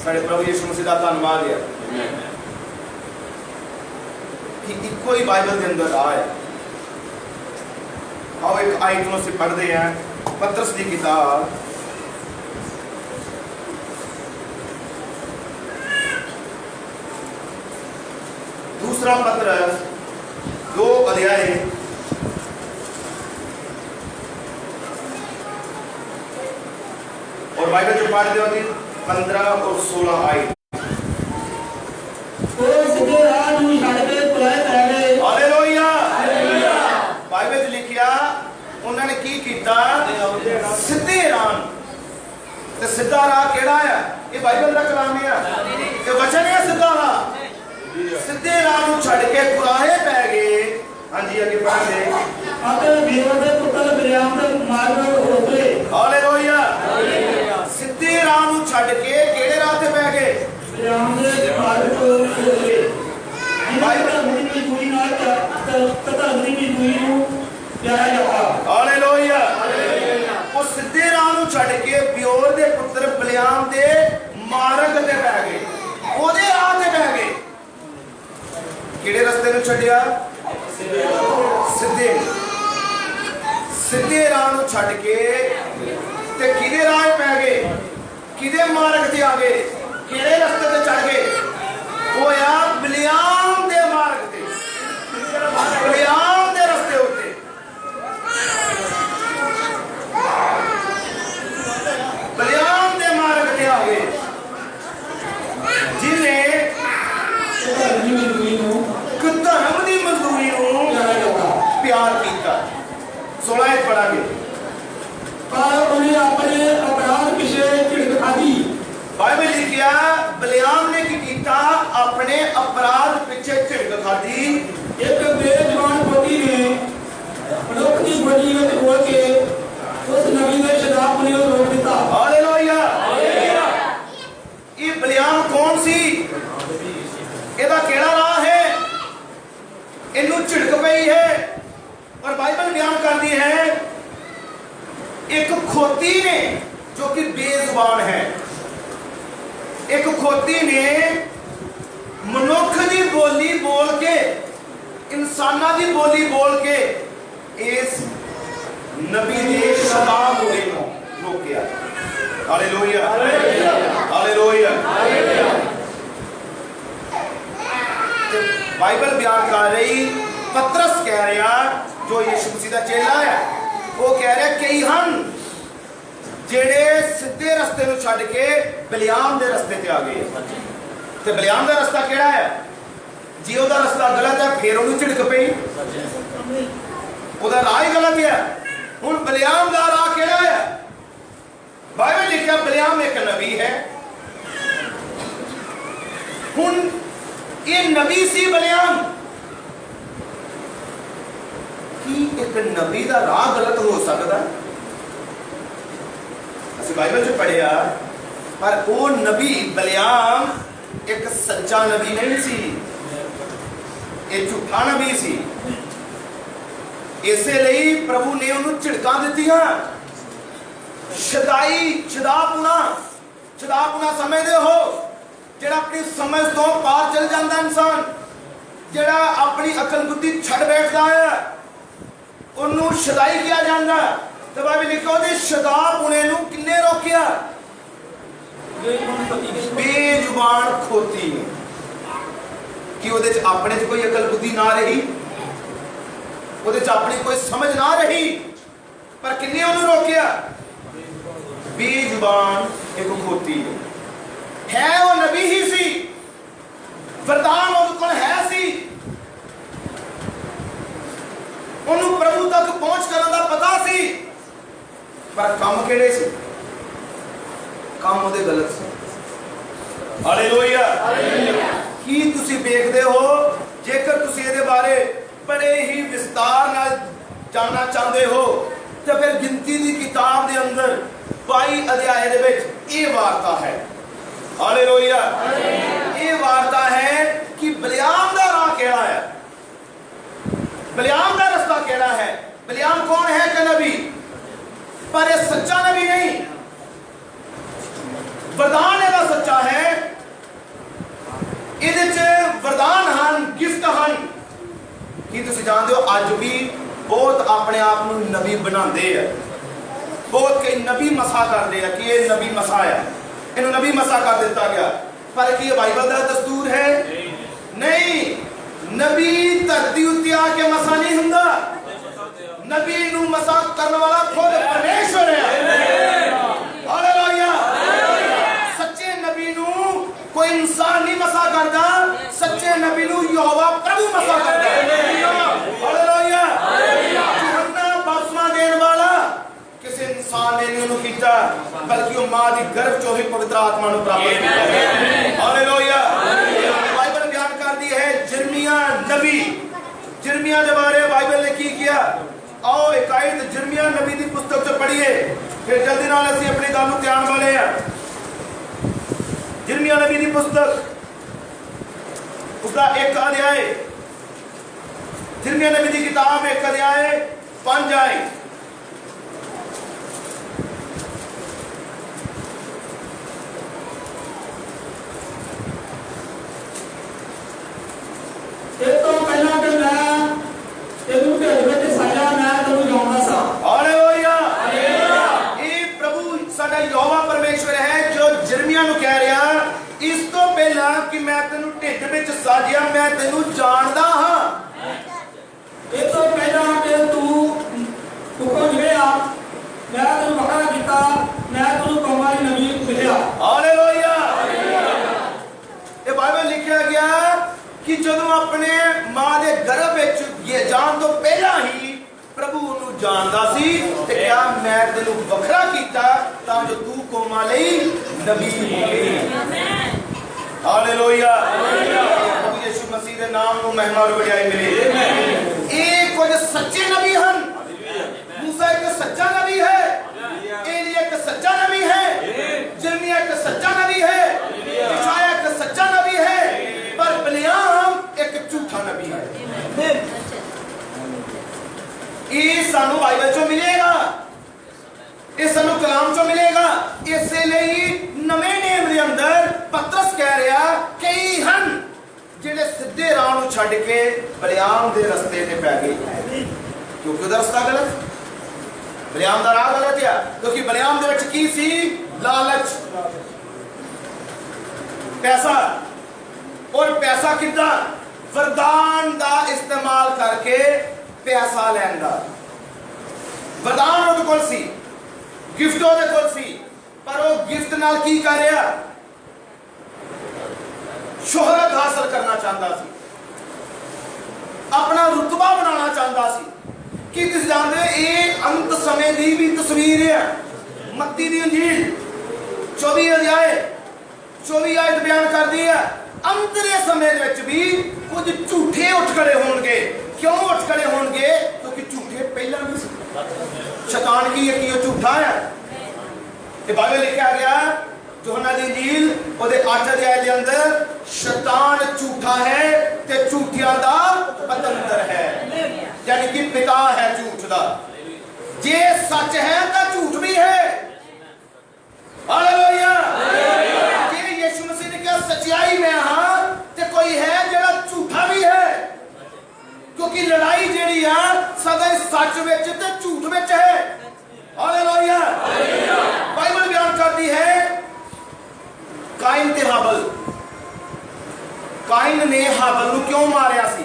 ਸਾਡੇ ਪ੍ਰਭੂ ਯਿਸੂ ਮਸੀਹ ਦਾ ਧੰਨਵਾਦ ਹੈ ਕਿ ਇੱਕੋ ਹੀ ਬਾਈਬਲ ਦੇ ਅੰਦਰ ਆਇਆ। आओ एक आयत में से पढ़ते हैं, पतरस की किताब दूसरा पत्र 2 अध्याय और बाइबल जो पढ़ते होती 15 और 16 आयत। हालेलुया। बाइबल लिखिया उन्होंने की कीता सीधे राह ते सीधा राह केड़ा है? ये बाइबल दा कलाम है, ये वचन है सीधा राह। सीधे राह नूं छड़ के कुराहे पै गए। हां जी आगे पढ़ दे। ਅਤੇ ਬੇਅਰ ਦੇ ਪੁੱਤਰ ਬਿਲਾਮ ਦੇ ਮਾਰਗ ਉਤਰੇ। ਹਾਲੇਲੂਇਆ। ਸਿੱਧੇ ਰਾਹ ਨੂੰ ਛੱਡ ਕੇ ਕਿਹੜੇ ਰਾਹ ਤੇ ਪੈ ਗਏ? ਬਿਲਾਮ ਦੇ ਮਾਰਗ ਤੋਂ ਉਤਰੇ। ਬਾਈਬਲ ਦੀ ਮਜਬੂਰੀ ਨਾਲ ਧਰਮ ਦੀ ਮਜਬੂਰੀ ਨੂੰ ਪਿਆਰਾ ਜਾਂਦਾ। ਹਾਲੇਲੂਇਆ। ਉਹ ਸਿੱਧੇ ਰਾਹ ਨੂੰ ਛੱਡ ਕੇ ਬਿਓਰ ਦੇ ਪੁੱਤਰ ਬਿਲਾਮ ਦੇ ਮਾਰਗ ਤੇ ਪੈ ਗਏ, ਉਹਦੇ ਰਾਹ ਤੇ ਪੈ ਗਏ। ਕਿਹੜੇ ਰਸਤੇ ਨੂੰ ਛੱਡਿਆ? ਸਿੱਧੇ ਰਾਹ ਨੂੰ ਛੱਡ ਕੇ ਤੇ ਕਿਹਦੇ ਰਾਹ ਪੈ ਗਏ? ਕਿਹਦੇ ਮਾਰਗ ਤੇ ਆ ਗਏ? ਕਿਹੜੇ ਰਸਤੇ ਤੇ ਚੜ ਗਏ? ਉਹ ਆ ਬਿਲਾਮ ਦੇ ਮਾਰਗ ਤੇ, ਬਿਲਾਮ ਦੇ ਰਸਤੇ ਉੱਤੇ। ਬਿਲਾਮ ਦੇ ਮਾਰਗ ਤੇ ਆ ਗਏ, ਜਿਹਨੇ ਧਰਮ ਦੀ ਮਜ਼ਦੂਰੀ ਨੂੰ ਪਿਆਰ ਕੀਤਾ। 16 ਪੜਾਂਗੇ। ਪਰ ਉਹਨੇ ਆਪਣੇ ਅਪਰਾਧ ਪਿਛੇ ਝਿੜਕ ਖਾਧੀ। ਬਾਈਬਲ ਲਿਖਿਆ ਬਿਲਾਮ ਨੇ ਕੀ ਕੀਤਾ? ਆਪਣੇ ਅਪਰਾਧ ਪਿੱਛੇ ਝਿੜਕ ਖਾਧੀ। ਇੱਕ ਬੇਜਵਾਨ ਪਤੀ ਨੇ ਮਨੁੱਖ ਦੀ ਬੋਲੀ ਵਿੱਚ ਬੋਲ ਕੇ ਉਸ ਨਬੀ ਦੇ ਸ਼ਰਾਬ ਨੂੰ ਰੋਕ ਦਿੱਤਾ। ਹਾਲੇਲੂਇਆ। ਇਹ ਬਿਲਾਮ ਕੌਣ ਸੀ? ਇਹਦਾ ਕਿਹੜਾ ਰਾਹ ਹੈ? ਇਹਨੂੰ ਝਿੜਕ ਪਈ ਹੈ। और बाइबल बयान करती है एक खोती ने जो कि बेजुबान है, एक खोती ने मनुख की बोली बोल के, इंसाना की बोली बोल के इस नबी ने शराब होने को रोकिया। Hallelujah, hallelujah. बाइबल बयान कर रही, पतरस कह रहा जो यीशु मसीह का चेला है, वो कह रहा कई हन जेड़े सीधे रस्ते ਨੂੰ ਛੱਡ ਕੇ ਬਿਲਾਮ ਦੇ ਰਸਤੇ ਤੇ ਆ ਗਏ। ਤੇ ਬਿਲਾਮ ਦਾ ਰਸਤਾ ਕਿਹੜਾ ਹੈ? ਜੇ ਉਹਦਾ ਰਸਤਾ ਗਲਤ ਹੈ ਫਿਰ ਉਹਨੂੰ ਝਿੜਕ ਪਈ, ਉਹਦਾ ਰਾਹ ਹੀ ਗਲਤ ਹੈ। ਹੁਣ ਬਿਲਾਮ ਦਾ ਰਾਹ ਕਿਹੜਾ ਹੈ? ਬਾਈਬਲ ਲਿਖਿਆ ਬਿਲਾਮ ਇੱਕ ਨਬੀ ਹੈ। ਹੁਣ ਇਹ ਨਬੀ ਸੀ ਬਿਲਾਮ। ਕੀ ਇੱਕ ਨਬੀ ਦਾ ਰਾਹ ਗਲਤ ਹੋ ਸਕਦਾ? ਅਸੀਂ ਬਾਈਬਲ 'ਚ ਪੜ੍ਹਿਆ, ਪਰ ਉਹ ਨਬੀ ਬਿਲਾਮ ਇੱਕ ਸੱਚਾ ਨਬੀ ਨਹੀਂ ਸੀ, ਇਹ ਝੂਠਾ ਨਬੀ ਸੀ। ਇਸੇ ਲਈ ਪ੍ਰਭੂ ਨੇ ਉਹਨੂੰ ਝਿੜਕਾਂ ਦਿੱਤੀਆਂ। ਛਦਾਪੁਣਾ ਸਮਝਦੇ ਹੋ? ਜਿਹੜਾ ਆਪਣੀ ਸਮਝ ਤੋਂ ਪਾਰ ਚਲ ਜਾਂਦਾ ਇਨਸਾਨ, ਜਿਹੜਾ ਆਪਣੀ ਅਕਲ ਬੁੱਧੀ ਛੱਡ ਬੈਠਦਾ ਹੈ, ਉਹਨੂੰ ਸ਼ਦਾਈ ਕਿਹਾ ਜਾਂਦਾ। ਤੇ ਬਾਈਬਲ ਲਿਖਿਆ ਉਹਦੇ ਸ਼ਦਾਪੁਣੇ ਨੂੰ ਕਿੰਨੇ ਰੋਕਿਆ? ਬੇਜ਼ੁਬਾਨ ਖੋਤੀ। ਕਿ ਉਹਦੇ ਚ ਆਪਣੇ ਚ ਕੋਈ ਅਕਲ ਬੁੱਧੀ ਨਾ ਰਹੀ, ਉਹਦੇ ਚ ਆਪਣੀ ਕੋਈ ਸਮਝ ਨਾ ਰਹੀ, ਪਰ ਕਿੰਨੇ ਉਹਨੂੰ ਰੋਕਿਆ? ਬੇਜ਼ੁਬਾਨ ਇੱਕ ਖੋਤੀ ਹੈ। ਉਹ ਨਬੀ ਹੀ ਸੀ, ਵਰਦਾਨ ਉਹਦੇ ਕੋਲ ਹੈ ਸੀ, ਉਹਨੂੰ ਪ੍ਰਭੂ ਤੱਕ ਪਹੁੰਚ ਕਰਨ ਦਾ ਪਤਾ ਸੀ, ਪਰ ਕੰਮ ਕਿਹੜੇ ਸੀ? ਕੰਮ ਉਹਦੇ ਗਲਤ ਸੀ। ਹਾਲੇਲੂਇਆ। ਕੀ ਤੁਸੀਂ ਵੇਖਦੇ ਹੋ? ਜੇਕਰ ਤੁਸੀਂ ਇਹਦੇ ਬਾਰੇ ਬੜੇ ਹੀ ਵਿਸਤਾਰ ਨਾਲ ਜਾਣਨਾ ਚਾਹੁੰਦੇ ਹੋ ਤਾਂ ਫਿਰ ਗਿਣਤੀ ਦੀ ਕਿਤਾਬ ਦੇ ਅੰਦਰ 22 ਅਧਿਆਏ ਦੇ ਵਿੱਚ ਇਹ ਵਾਰਤਾ ਹੈ। ਹਾਲੇਲੂਇਆ। ਇਹ ਵਾਰਤਾ ਹੈ ਕਿ ਬਿਲਾਮ ਦਾ ਰਾਹ ਕਿਹੜਾ ਹੈ, बिलाम का रास्ता केड़ा है। बिलाम कौन है? कि नबी, पर ये सच्चा नबी नहीं। वरदान ਇਹਦਾ सच्चा है, ਇਹਦੇ ਚ वरदान ਹਨ, गिफ्ट ਹਨ। ਕੀ ਤੁਸੀਂ ਜਾਣਦੇ ਹੋ ਅੱਜ ਵੀ ਬਹੁਤ ਆਪਣੇ ਆਪ ਨੂੰ ਨਬੀ ਬਣਾਉਂਦੇ ਆ, ਬਹੁਤ ਕਈ ਨਬੀ ਮਸਾ ਕਰਦੇ ਆ ਕਿ ਇਹ ਨਬੀ ਮਸਾ ਹੈ, ਇਹਨੂੰ ਨਬੀ ਮਸਾ ਕਰ ਦਿੱਤਾ ਗਿਆ। ਪਰ ਕੀ ਇਹ ਬਾਈਬਲ ਦਾ ਦਸਤੂਰ ਹੈ? ਨਹੀਂ। नबी धरती उत्ते आके मसा नहीं हुंदा, नबी नू मसा करने वाला खुद परमेश्वर है। हालेलुया। सच्चे नबी नू कोई इंसान नहीं मसा करता, सच्चे नबी नू यहोवा प्रभु मसा करता है। हालेलुया। यूहन्ना बपतिस्मा देने वाला किसी इंसान ने नहीं उन्हें कीता, बल्कि वो मां दी गर्भ चों ही पवित्र आत्मा नू प्राप्त कीता। हालेलुया। बाइबल बयान करती है जिरमिया नबी, जिरमिया के बारे बाइबल ने की किया? आओ इकायत जिरमिया नबी की पुस्तक च पढ़िए, फिर जल्दी नाल असीं अपनी गल नूं ध्यान वाले आ। जिरमिया नबी की पुस्तक उसका एक अध्याय, जिरमिया नबी की किताब एक अध्याय 5 आए। ਇਹ ਤੋਂ ਪਹਿਲਾਂ ਕਿ ਮੈਂ ਤੈਨੂੰ ਢਿੱਡ ਵਿੱਚ ਸਾਜਾ ਮੈਂ ਤੈਨੂੰ ਜਾਣਦਾ ਸਾਂ। हालेलुया। ये प्रभु साडा यहोवा परमेश्वर है जो जिरमिया नूं कह रहा, इस तो पहला कि मैं तेनू ढिड विच साजिया मैं तेनू जानदा हां। ਇਹ ਤੋਂ ਪਹਿਲਾਂ ਕਿ ਤੂੰ ਹੁਕਮ ਜਿਹਾ ਮੈਂ ਤੈਨੂੰ ਵਖਰਾ ਕੀਤਾ, ਮੈਂ ਤੈਨੂੰ ਕੌਮਾਂ ਦੀ ਨਬੀ ਲਿਖਿਆ। हालेलुया। ये बाइबल लिखा गया कि जदों अपने मां दे गर्भ विच ये जान तो पहला ही प्रभु उन्हों जानदा सी ते क्या मैं तेनू वखरा कीता तां जो तू कौमां लई नबी होवे। हालेलुया। प्रभु यीशु मसीह दे नाम नूं महिमा और वडियाई मिले। ये कुछ सच्चे नबी हन। मूसा एक सच्चा नबी है, एलिया एक सच्चा नबी है, जिरमिया एक सच्चा नबी है, यशायाह एक सच्चा नबी है, पर बिलेआम एक झूठा नबी है। ये सानू बाइबल चो मिलेगा, ये सानू कलाम चो मिलेगा। इसलिए नवे नेम दे अंदर पतरस कह रहा कई हन जिहड़े सीधे राह नूं छड्ड के बिलेआम दे रस्ते ते पै गए, क्योंकि उहदा रस्ता गलत, बिलेआम दा राह गलत है। क्योंकि बिलेआम दे विच की सी? लालच, पैसा। और पैसा कितना? वरदान दा इस्तेमाल करके पैसा लैंदा। वरदान उहदे कोल सी, गिफ्ट उहदे कोल सी, पर वो गिफ्ट नाल की कर रहा? शोहरत हासिल करना चाहता सी, अपना रुतबा बनाना चाहता सी। कि तुसीं जानदे ये अंत समय दी भी तस्वीर है। मत्ती दी इंजील 24 अध्याय 24 आयत बयान कर दी है, अंत दे समय दे विच भी कुछ झूठे उठ खड़े होणगे। क्यों उठ खड़े होणगे? क्योंकि झूठे पहला भी सी। शैतान की है कि ये झूठा है। ये बाइबल लिखा गया यूहन्ना दी इंजील ओदे 8 अध्याय दे अंदर, शैतान झूठा है ते झूठियां दा पतंतर है, यानी कि पिता है झूठ दा। जे सच है तो झूठ भी है। हालेलुया। जे यीशु मसीह ने कहा सच्चाई में हां ते कोई है जेड़ा झूठा भी है, क्योंकि लड़ाई जेड़ी है सदा सच विच ते झूठ विच है। हालेलुया। बाइबल बयान करती है काइन ते हाबल। काइन ने हाबल नूं क्यों मारिया सी?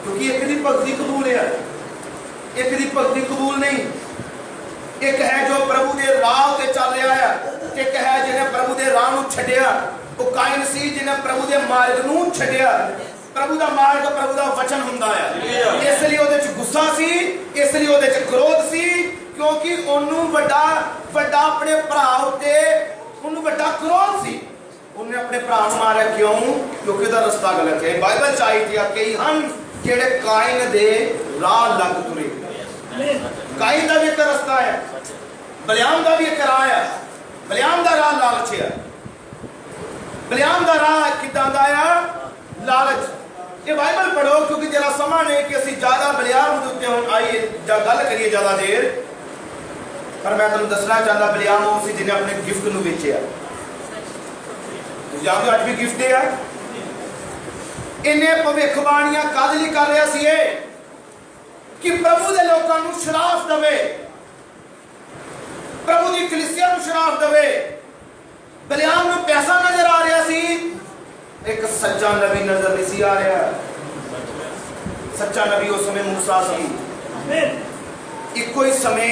क्योंकि एक दी भगती कबूल है, एक दी भगती कबूल नहीं। एक है जो प्रभु दे राह ते चल रहा है, एक है जिन्हें प्रभु दे राह नूं छड्डिया। वो काइन सी जिन्हें प्रभु दे मार्ग नूं छड्डिया। प्रभु दा मार्ग प्रभु दा वचन हुंदा है, इसलिए ओदे च गुस्सा सी, इसलिए ओदे च क्रोध सी, क्योंकि ओनू वड्डा वड्डा अपने भरा उत्ते ओनू वड्डा क्रोध सी। उन्हें अपने भरा नूं मारिया क्यों? क्योंकि ओदा रास्ता गलत है। बाइबल चाहिए कई हन जेड़े काइन दे राह लग तुरे। काइन दा भी एक रास्ता है, बिलेआम दा भी एक राह है। बिलेआम दा राह लालच है। बिलेआम दा राह किदां दा है? लालच। ये बाइबल पढ़ो, क्योंकि जरा समा नहीं कि असीं ज्यादा बिलेआम दे उत्ते हुण आइए गल करिए ज्यादा देर, पर मैं तुहानूं दसना चाहता बिलेआम वो सी जिन्हें अपने गिफ्ट नूं वेचिया। तुसीं जानदे हो अज भी गिफ्ट है। इन्हें भविष्यवाणियां कद लई कर रहा सी कि प्रभु दे लोकां नूं शराफ देवे, प्रभु दी कलीसिया नूं शराफ देवे। बिलेआम नूं पैसा नजर आ रहा सी, एक सच्चा नबी नजर नहीं सी आ रहा। सच्चा नबी उस समय मूसा सी। इको ही समय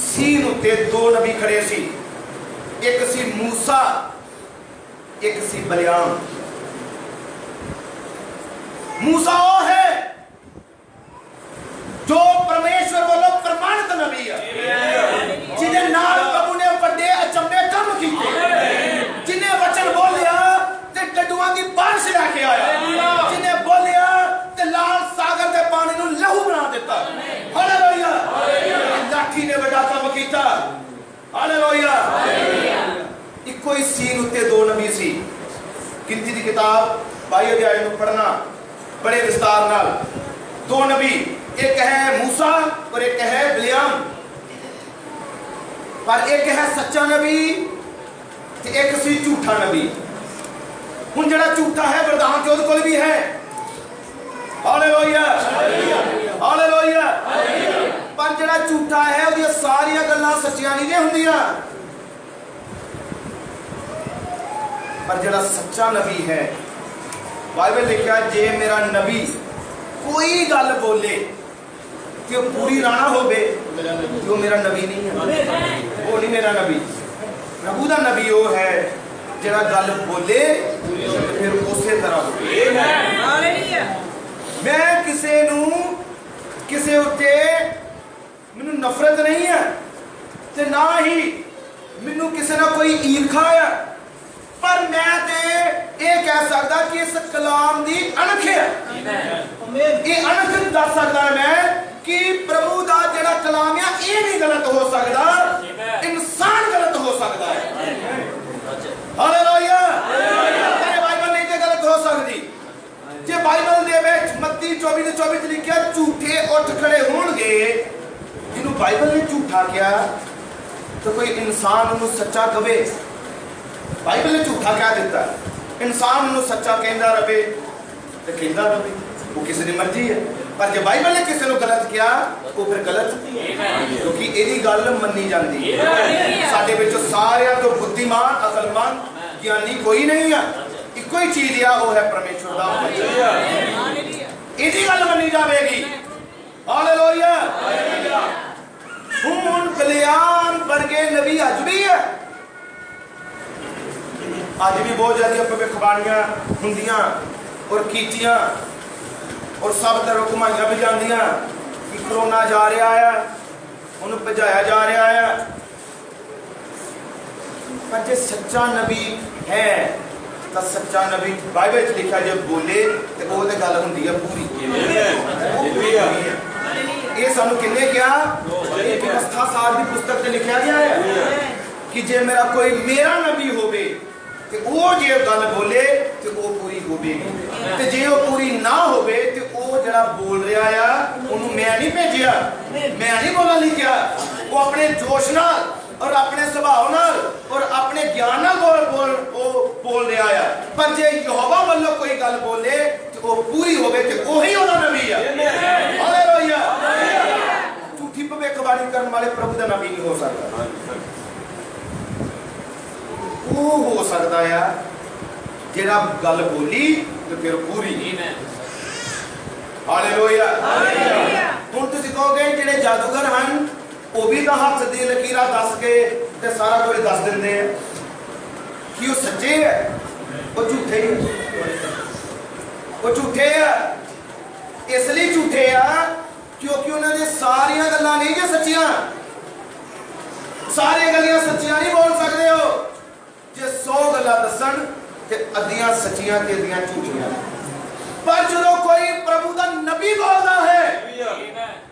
सीन उत्ते दो नबी खड़े सी, एक सी मूसा, एक सी बिलेआम। मूसा वो है जो परमेश्वर वालों प्रमाणित नबी है, जिन्हें नाल प्रभु ने बड़े अचंभे काम किए, जिन्हें वचन बोलिया ते डड्डुआं दी बारिश लेके आया, जिन्हें बोलिया ते लाल सागर दे पानी नूं लहू बना साथी ने बड़ा काम किया। हालेलुया। इको ही सीन उत्ते दो नबी सी। गिनती की किताब 22 अध्याय में पढ़ना बड़े विस्तार नाल। दो नबी, एक है मूसा और एक है बिल्याम। पर एक है सच्चा नबी ते एक सी झूठा नबी। हुण जिहड़ा झूठा है वरदान ते उहदे कोल भी है। Hallelujah hallelujah. पर जिहड़ा झूठा है उहदी सारियां गल्लां सच्चियां नहीं हुंदियां। पर जिहड़ा सच्चा नबी है, बाइबल लिखा जे मेरा नबी कोई गल बोले कि वो पूरी राणा होवे तो वो मेरा नबी नहीं है, वो नहीं मेरा नबी। प्रभु दा नबी वो है जिहड़ा गल बोले फिर उसे तरह होवे। मैं किसे नू किसे उत्ते मैनू नफरत नहीं है ते ना ही मैनू किसे ना कोई ईर्खा है, पर मैं ते ये कह सकदा कि इस कलाम दी अणख है। ये अणख दस सकदा मैं कि प्रभु दा जेड़ा कलाम है ये नहीं गलत हो सकदा, इंसान गलत हो सकदा है। हालेलुया। तेरे बाइबल नहीं ते गलत हो सकदी। जे बाइबल दे विच मत्ती 24:24 लिखिया झूठे उठ खड़े होणगे, जिन्हों बाइबल ने झूठा किया तो कोई इंसान उन्हें सच्चा कहे। बाइबल ने झूठा कह दिता, इंसान उन्हें सच्चा कहता रहे तो कहता रहे, वो किसी की मर्जी है। पर जो बाइबल ने किसी को गलत किया वो फिर गलत, क्योंकि यही गल मन्नी जाती है। साडे विच सारियां तो बुद्धिमान अकलमंद ज्ञानी कोई नहीं है, इको ही चीज है, वो है परमेश्वर दा वचन। यही गल मन्नी जाएगी। हालेलुया। हुण बिल्याम वर्गे नबी अज भी है, अज भी बहुत ज्यादा भविष्यवाणियां हुंदियां और कीतियां और सब तरह घुमाइयां भी जांदियां कि कोरोना जा रहा है, उन्हें भजाया जा रहा है। पर जो सच्चा नबी है तो सच्चा नबी बाइबल च लिखा जो बोले तो वो गल हुंदी है पूरी। ये सानू किन्ने कहा? व्यवस्था सार की पुस्तक में लिखा गया है कि जे मेरा कोई मेरा नबी होवे ते वो जे गल बोले ते वो पूरी होवेगी, ते जे वो पूरी ना होवे ते वो जड़ा बोल रहा है उन्होंने मैं नहीं भेजिया, मैं नहीं बोला लिखा। वो अपने जोश नाल और अपने स्वभाव नाल और अपने ज्ञान नाल बोल रहा है। पर जे यहोवा वालों कोई गल बोले तो वो पूरी होवे ते वही ओदा नबी है। हालेलुया। झूठी भविष्यवाणी करने वाले प्रभु दा नबी नहीं हो सकता। वो हो सकता है जेड़ा गल बोली तो फिर पूरी। हालेलुया। हुण तुसीं कहोगे जेड़े जादूगर हन वो भी तो हाथ दी लकीरां दस के ते सारा कुछ दस दिंदे हैं कि वो सच्चे है, वो झूठे है। वो झूठे है इसलिए झूठे है क्योंकि उन्होंने सारियां गल्लां नहीं जे सच्चियां, सारी गल्लां सच्चियां नहीं बोल सकते हो। जे 100 गल्लां दसन ते अद्धियां सच्चियां ते अद्धियां झूठियां। पर जो कोई प्रभु दा नबी बोलदा है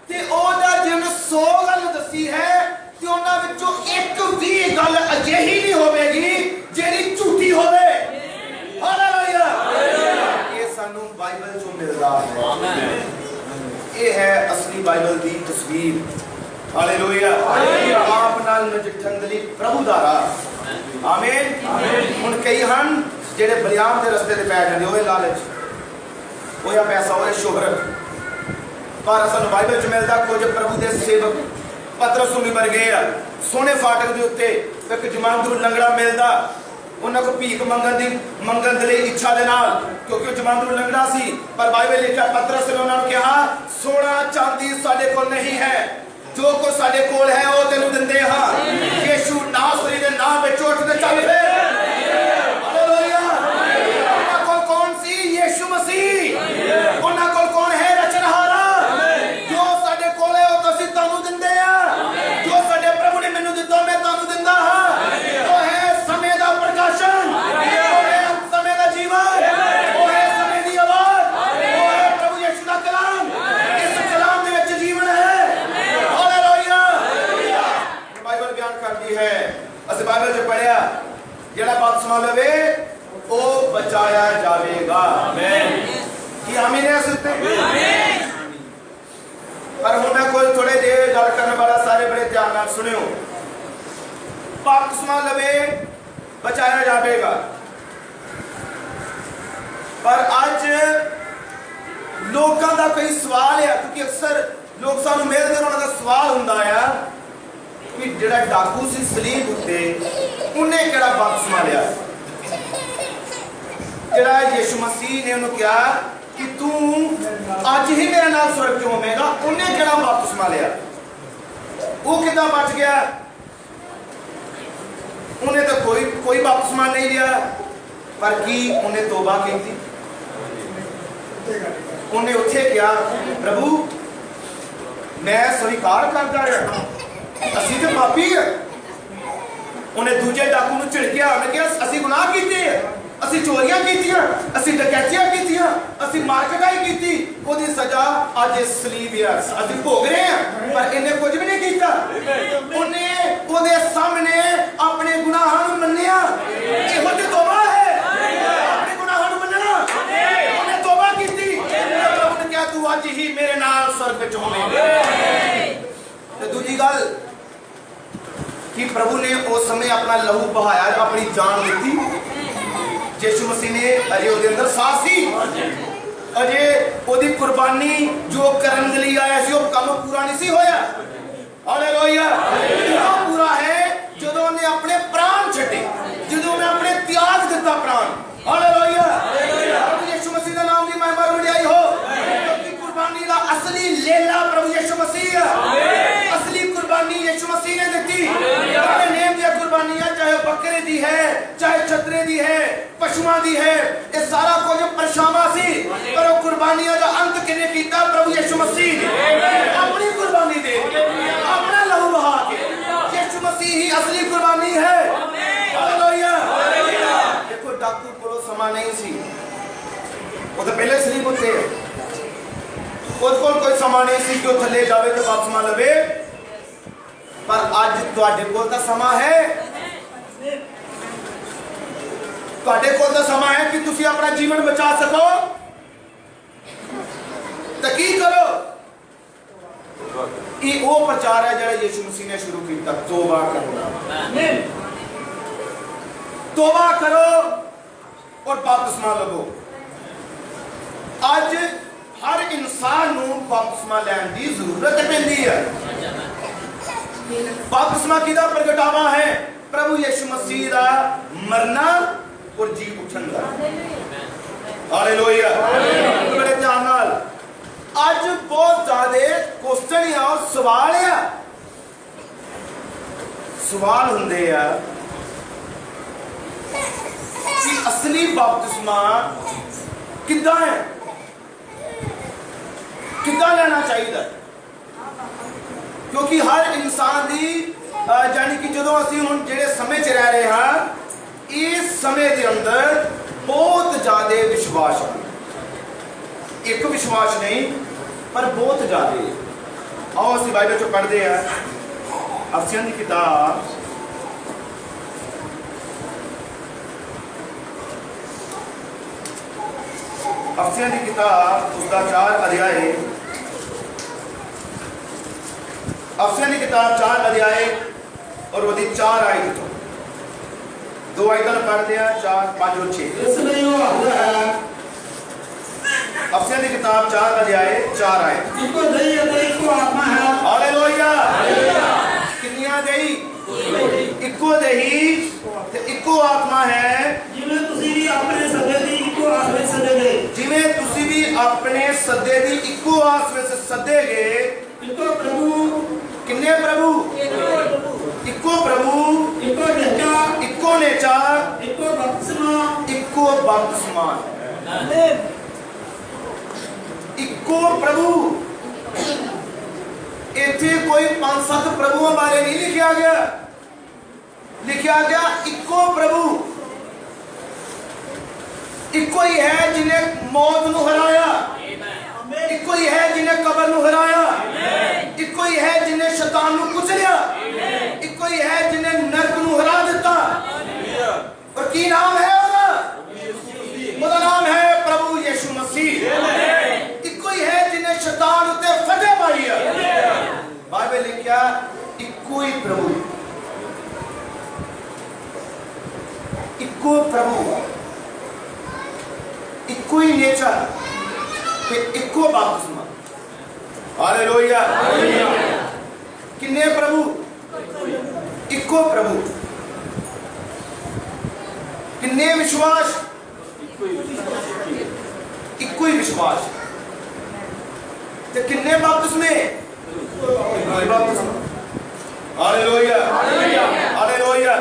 ते ओदा जिन्हें 100 गल दसी है ते उन्हां विचों एक भी गल अजिही नहीं होवेगी जेड़ी झूठी होवे। हालेलुया। ये सानू बाइबल चों मिलदा है। ये है असली बाइबल दी तस्वीर। हालेलुया। आप नाल नजिठण दी प्रभु दा राह। आमीन। हुण कई हन जेड़े बिल्याम दे रस्ते ते पै जांदे, ओए लालच, ओए पैसा, ओए शोहरत। पर सानू बाइबल च मिलदा कुछ प्रभु दे सेवक पतरस नूं मिल गए आ सोने फाटक दे उत्ते एक जमांदरू लंगड़ा मिलदा, उन्हां को भीख मंगण दे लई इच्छा दे नाल, क्योंकि जमांदरू लंगड़ा सी। पर बाइबल लिखा पतरस ने उन्हां नूं कहा सोना चांदी साडे कोल नहीं है, जो कुछ साडे कोल है वो तेनू दिंदे हां। यीशु नासरी दे नाम विच उठ ते चल फिर। हालेलुया। उन्हां कोल कौन सी? यीशु मसीह। उन्हां कोल कौन है? रचनहारा। जो साडे कोल है वो असीं तुहानू दिंदे आ, जो साडे प्रभु ने मैनू दित्ता मैं तुहानू दिंदा हां। वो है समय दा प्रकाशन, वो है समय दा जीवन, वो है समय दी आवाज, वो है प्रभु यीशु दा कलाम। इस कलाम दे विच जीवन है। हालेलुया। ਅਸੀਂ ਬਾਈਬਲ 'ਚ ਪੜਿਆ ਜਿਹੜਾ ਬਪਤਿਸਮਾ ਲਵੇ ਉਹ ਬਚਾਇਆ ਜਾਵੇਗਾ। ਆਮੀਨ। ਕੀ ਆਮੀਨ ਹੈ ਇਸ ਉੱਤੇ? ਆਮੀਨ। ਪਰ ਹੁਣ ਮੈਂ ਕੋਈ ਥੋੜੇ ਜਿਹੇ ਗੱਲ ਕਰਨ ਵਾਲਾ ਸਾਰੇ ਬੜੇ ਧਿਆਨ ਨਾਲ ਸੁਣਿਓ। ਬਪਤਿਸਮਾ ਲਵੇ ਬਚਾਇਆ ਜਾਵੇਗਾ, ਪਰ ਅੱਜ ਲੋਕਾਂ ਦਾ ਕੋਈ ਸਵਾਲ ਹੈ, ਕਿਉਂਕਿ ਅਕਸਰ ਲੋਕ ਸਾਨੂੰ ਮਿਲਦੇ ਉਹਨਾਂ ਦਾ ਸਵਾਲ ਹੁੰਦਾ ਆ ਕਿ ਜਿਹੜਾ ਡਾਕੂ ਸੀ ਸਲੀਬ ਉੱਤੇ ਉਹਨੇ ਕਿਹੜਾ ਬਪਤਿਸਮਾ ਲਿਆ। ਜਿਹੜਾ ਯਿਸੂ ਮਸੀਹ ਨੇ ਉਹਨੂੰ ਕਿਹਾ ਕਿ ਤੂੰ ਅੱਜ ਹੀ ਮੇਰੇ ਨਾਲ ਸਵਰਗ 'ਚ ਹੋਵੇਂਗਾ, ਉਹਨੇ ਕਿਹੜਾ ਬਪਤਿਸਮਾ ਲਿਆ? ਉਹ ਕਿੱਦਾਂ ਬਚ ਗਿਆ? ਉਹਨੇ ਤਾਂ ਕੋਈ ਬਪਤਿਸਮਾ ਨਹੀਂ ਲਿਆ। ਪਰ ਕੀ ਉਹਨੇ ਤੋਬਾ ਕੀਤੀ? ਉਹਨੇ ਉੱਥੇ ਕਿਹਾ ਪ੍ਰਭੂ ਮੈਂ ਸਵੀਕਾਰ ਕਰਦਾ ਹਾਂ ਅਸੀਂ ਤੇ ਪਾਪੀ ਆ। ਉਹਨੇ ਦੂਜੇ ਡਾਕੂ ਨੂੰ ਝਿੜਕਿਆ, ਉਹਨੇ ਕਿਹਾ ਅਸੀਂ ਗੁਨਾਹ ਕੀਤੇ ਆ, ਅਸੀਂ ਚੋਰੀਆਂ ਕੀਤੀਆਂ, ਅਸੀਂ ਡਕੈਤੀਆਂ ਕੀਤੀਆਂ, ਅਸੀਂ ਮਾਰਕਟਾਈ ਕੀਤੀ, ਉਹਦੀ ਸਜ਼ਾ ਅੱਜ ਸਲੀਬ ਆ, ਅਸੀਂ ਭੋਗ ਰਹੇ ਆ। ਪਰ ਇਹਨੇ ਕੁਝ ਵੀ ਨਹੀਂ ਕੀਤਾ। ਉਹਨੇ ਉਹਦੇ ਸਾਹਮਣੇ ਆਪਣੇ ਗੁਨਾਹਾਂ ਨੂੰ ਮੰਨਿਆ। ਇਹੋ ਜਿਹੀ ਤੋਬਾ ਹੈ, ਆਪਣੇ ਗੁਨਾਹਾਂ ਨੂੰ ਮੰਨਣਾ। ਉਹਨੇ ਤੋਬਾ ਕੀਤੀ, ਪ੍ਰਭੂ ਨੇ ਕਿਹਾ ਤੂੰ ਅੱਜ ਹੀ ਮੇਰੇ ਨਾਲ ਸਵਰਗ ਵਿੱਚ ਹੋਵੇਂਗਾ। ਤੇ ਦੂਜੀ ਗੱਲ ਕਿ ਪ੍ਰਭੂ ਨੇ ਉਸ ਸਮੇਂ ਆਪਣਾ ਲਹੂ ਬਹਾਇਆ, ਆਪਣੀ ਜਾਨ ਦਿੱਤੀ। ਯਿਸੂ ਮਸੀਹ ਨੇ ਅਜੇ ਉਹਦੇ ਅੰਦਰ ਸਾਹ ਸੀ, ਅਜੇ ਉਹਦੀ ਕੁਰਬਾਨੀ ਜੋ ਕਰਨ ਦੇ ਲਈ ਆਇਆ ਸੀ ਉਹ ਕੰਮ ਪੂਰਾ ਨਹੀਂ ਸੀ ਹੋਇਆ। ਹਾਲੇਲੂਇਆ। ਉਹ ਪੂਰਾ ਹੈ ਜਦੋਂ ਉਹਨੇ ਆਪਣੇ ਪ੍ਰਾਣ ਛੱਡੇ, ਜਦੋਂ ਉਹਨੇ ਆਪਣੇ ਤਿਆਗ ਦਿੱਤਾ ਪ੍ਰਾਣ। ਹਾਲੇਲੂਇਆ। ਯਿਸੂ ਮਸੀਹ ਦਾ ਨਾਮ ਦੀ ਮਹਿਮਾ ਵਡਿਆਈ ਹੋ, ਕਿਉਂਕਿ ਕੁਰਬਾਨੀ ਦਾ ਅਸਲੀ ਲੇਲਾ ਪ੍ਰਭੂ ਯਿਸੂ ਮਸੀਹ ਹੈ। ਅਸਲੀ ਕੁਰਬਾਨੀ ਯਿਸੂ ਮਸੀਹ ਨੇ ਦਿੱਤੀ। ਆਪਣੇ ਨੇਮ ਦੀਆਂ ਕੁਰਬਾਨੀਆਂ ਚਾਹੇ ਬੱਕਰੇ ਦੀ ਹੈ, ਚਾਹੇ ਛਤਰੇ ਦੀ ਹੈ, ਪਸ਼ੂਆਂ ਦੀ ਹੈ, ਇਹ ਸਾਰਾ ਕੁਝ ਪਰਛਾਵਾਂ ਸੀ। ਪਰ ਉਹ ਕੁਰਬਾਨੀਆਂ ਦਾ ਅੰਤ ਕਿਹਨੇ ਕੀਤਾ? ਪ੍ਰਭੂ ਯਿਸੂ ਮਸੀਹ ਨੇ ਆਪਣੀ ਕੁਰਬਾਨੀ ਦੇ ਆਪਣਾ ਲਹੂ ਬਹਾ ਕੇ। ਯਿਸੂ ਮਸੀਹ ਹੀ ਅਸਲੀ ਕੁਰਬਾਨੀ ਹੈ। ਹਾਲੇਲੂਇਆ। ਦੇਖੋ ਡਾਕੂ ਕੋਲ ਸਮਾਂ ਨਹੀਂ ਸੀ, ਉਹ ਤਾਂ ਪਹਿਲੇ ਸਲੀਬ ਉੱਤੇ ਹੈ। ਉਹਦੇ ਕੋਲ ਕੋਈ ਸਮਾਂ ਨਹੀਂ ਸੀ ਕਿ ਉਹ ਥੱਲੇ ਜਾਵੇ ਤੇ ਬਪਤਿਸਮਾ ਲਵੇ। ਪਰ ਅੱਜ ਤੁਹਾਡੇ ਕੋਲ ਤਾਂ ਸਮਾਂ ਹੈ। ਤੁਹਾਡੇ ਕੋਲ ਤਾਂ ਸਮਾਂ ਹੈ ਕਿ ਤੁਸੀਂ ਆਪਣਾ ਜੀਵਨ ਬਚਾ ਸਕੋ। ਤਾਂ ਕੀ ਕਰੋ? ਇਹ ਉਹ ਪ੍ਰਚਾਰ ਹੈ ਜਿਹੜਾ ਯਿਸੂ ਮਸੀਹ ਨੇ ਸ਼ੁਰੂ ਕੀਤਾ, ਤੋਬਾ ਕਰਨਾ। ਤੋਬਾ ਕਰੋ ਔਰ ਬਪਤਿਸਮਾ ਲਵੋ। ਅੱਜ ਹਰ ਇਨਸਾਨ ਨੂੰ ਬਪਤਿਸਮਾ ਲੈਣ ਦੀ ਜ਼ਰੂਰਤ ਪੈਂਦੀ ਹੈ। बपतिस्मा किदा प्रगटावा है? प्रभु यीशु मसीह दा मरना और जी उठना। हालेलुया। बड़े ध्यान नाल आज बहुत ज्यादा क्वेश्चन और सवाल है, सवाल हुंदे आ कि असली बपतिस्मा किदा है, किदा लेना चाहिए? क्योंकि हर इंसान की जानी कि जो असी हुण जिहड़े समय च रह रहे हैं इस समय के अंदर बहुत ज़्यादा विश्वास है। एक विश्वास नहीं पर बहुत ज़्यादा। आओ असी बाइबल चो पढ़ते हैं अफसियां की किताब अफसियां की किताब उसका 4 अध्याय अफसियां की किताब 4 अध्याय और वो 4 आयत 2 आयत पढ़ते हैं 4 5 और 6। अफसियां की किताब 4 अध्याय 4 आयत। इको दही है इको आत्मा है। हालेलुया। कितनियां दही? इको दही ते इको आत्मा है। जिवें तुसी भी अपने सदे दी इको आस विच सदेगे, जिवें तुसी भी अपने सदे दी इको आस विच सदेगे। इको प्रभु किन्ने प्रभु? इको प्रभु, इको नेचा, इको नेचा, इको बपतिस्मा, इको बपतिस्मा, इको प्रभु। इत्थे कोई 5-7 प्रभुओं बारे नहीं लिखा गया, लिखा गया इको प्रभु। इको ही है जिन्हें मौत नूं हराया, इको ही है जिन्हें कबर नूं हराया, इको ही है जिन्हें शैतान नूं कुचलिया, इको ही है जिन्हें नरक नूं हरा इक्को प्रभु, इक्को ही नेचर ते इक्को बपतिस्मा। हालेलुया। किन्ने प्रभु? इक्को प्रभु। किन्ने विश्वास? इक्को ही विश्वास। ते किन्ने बपतिस्मे? Hallelujah, hallelujah.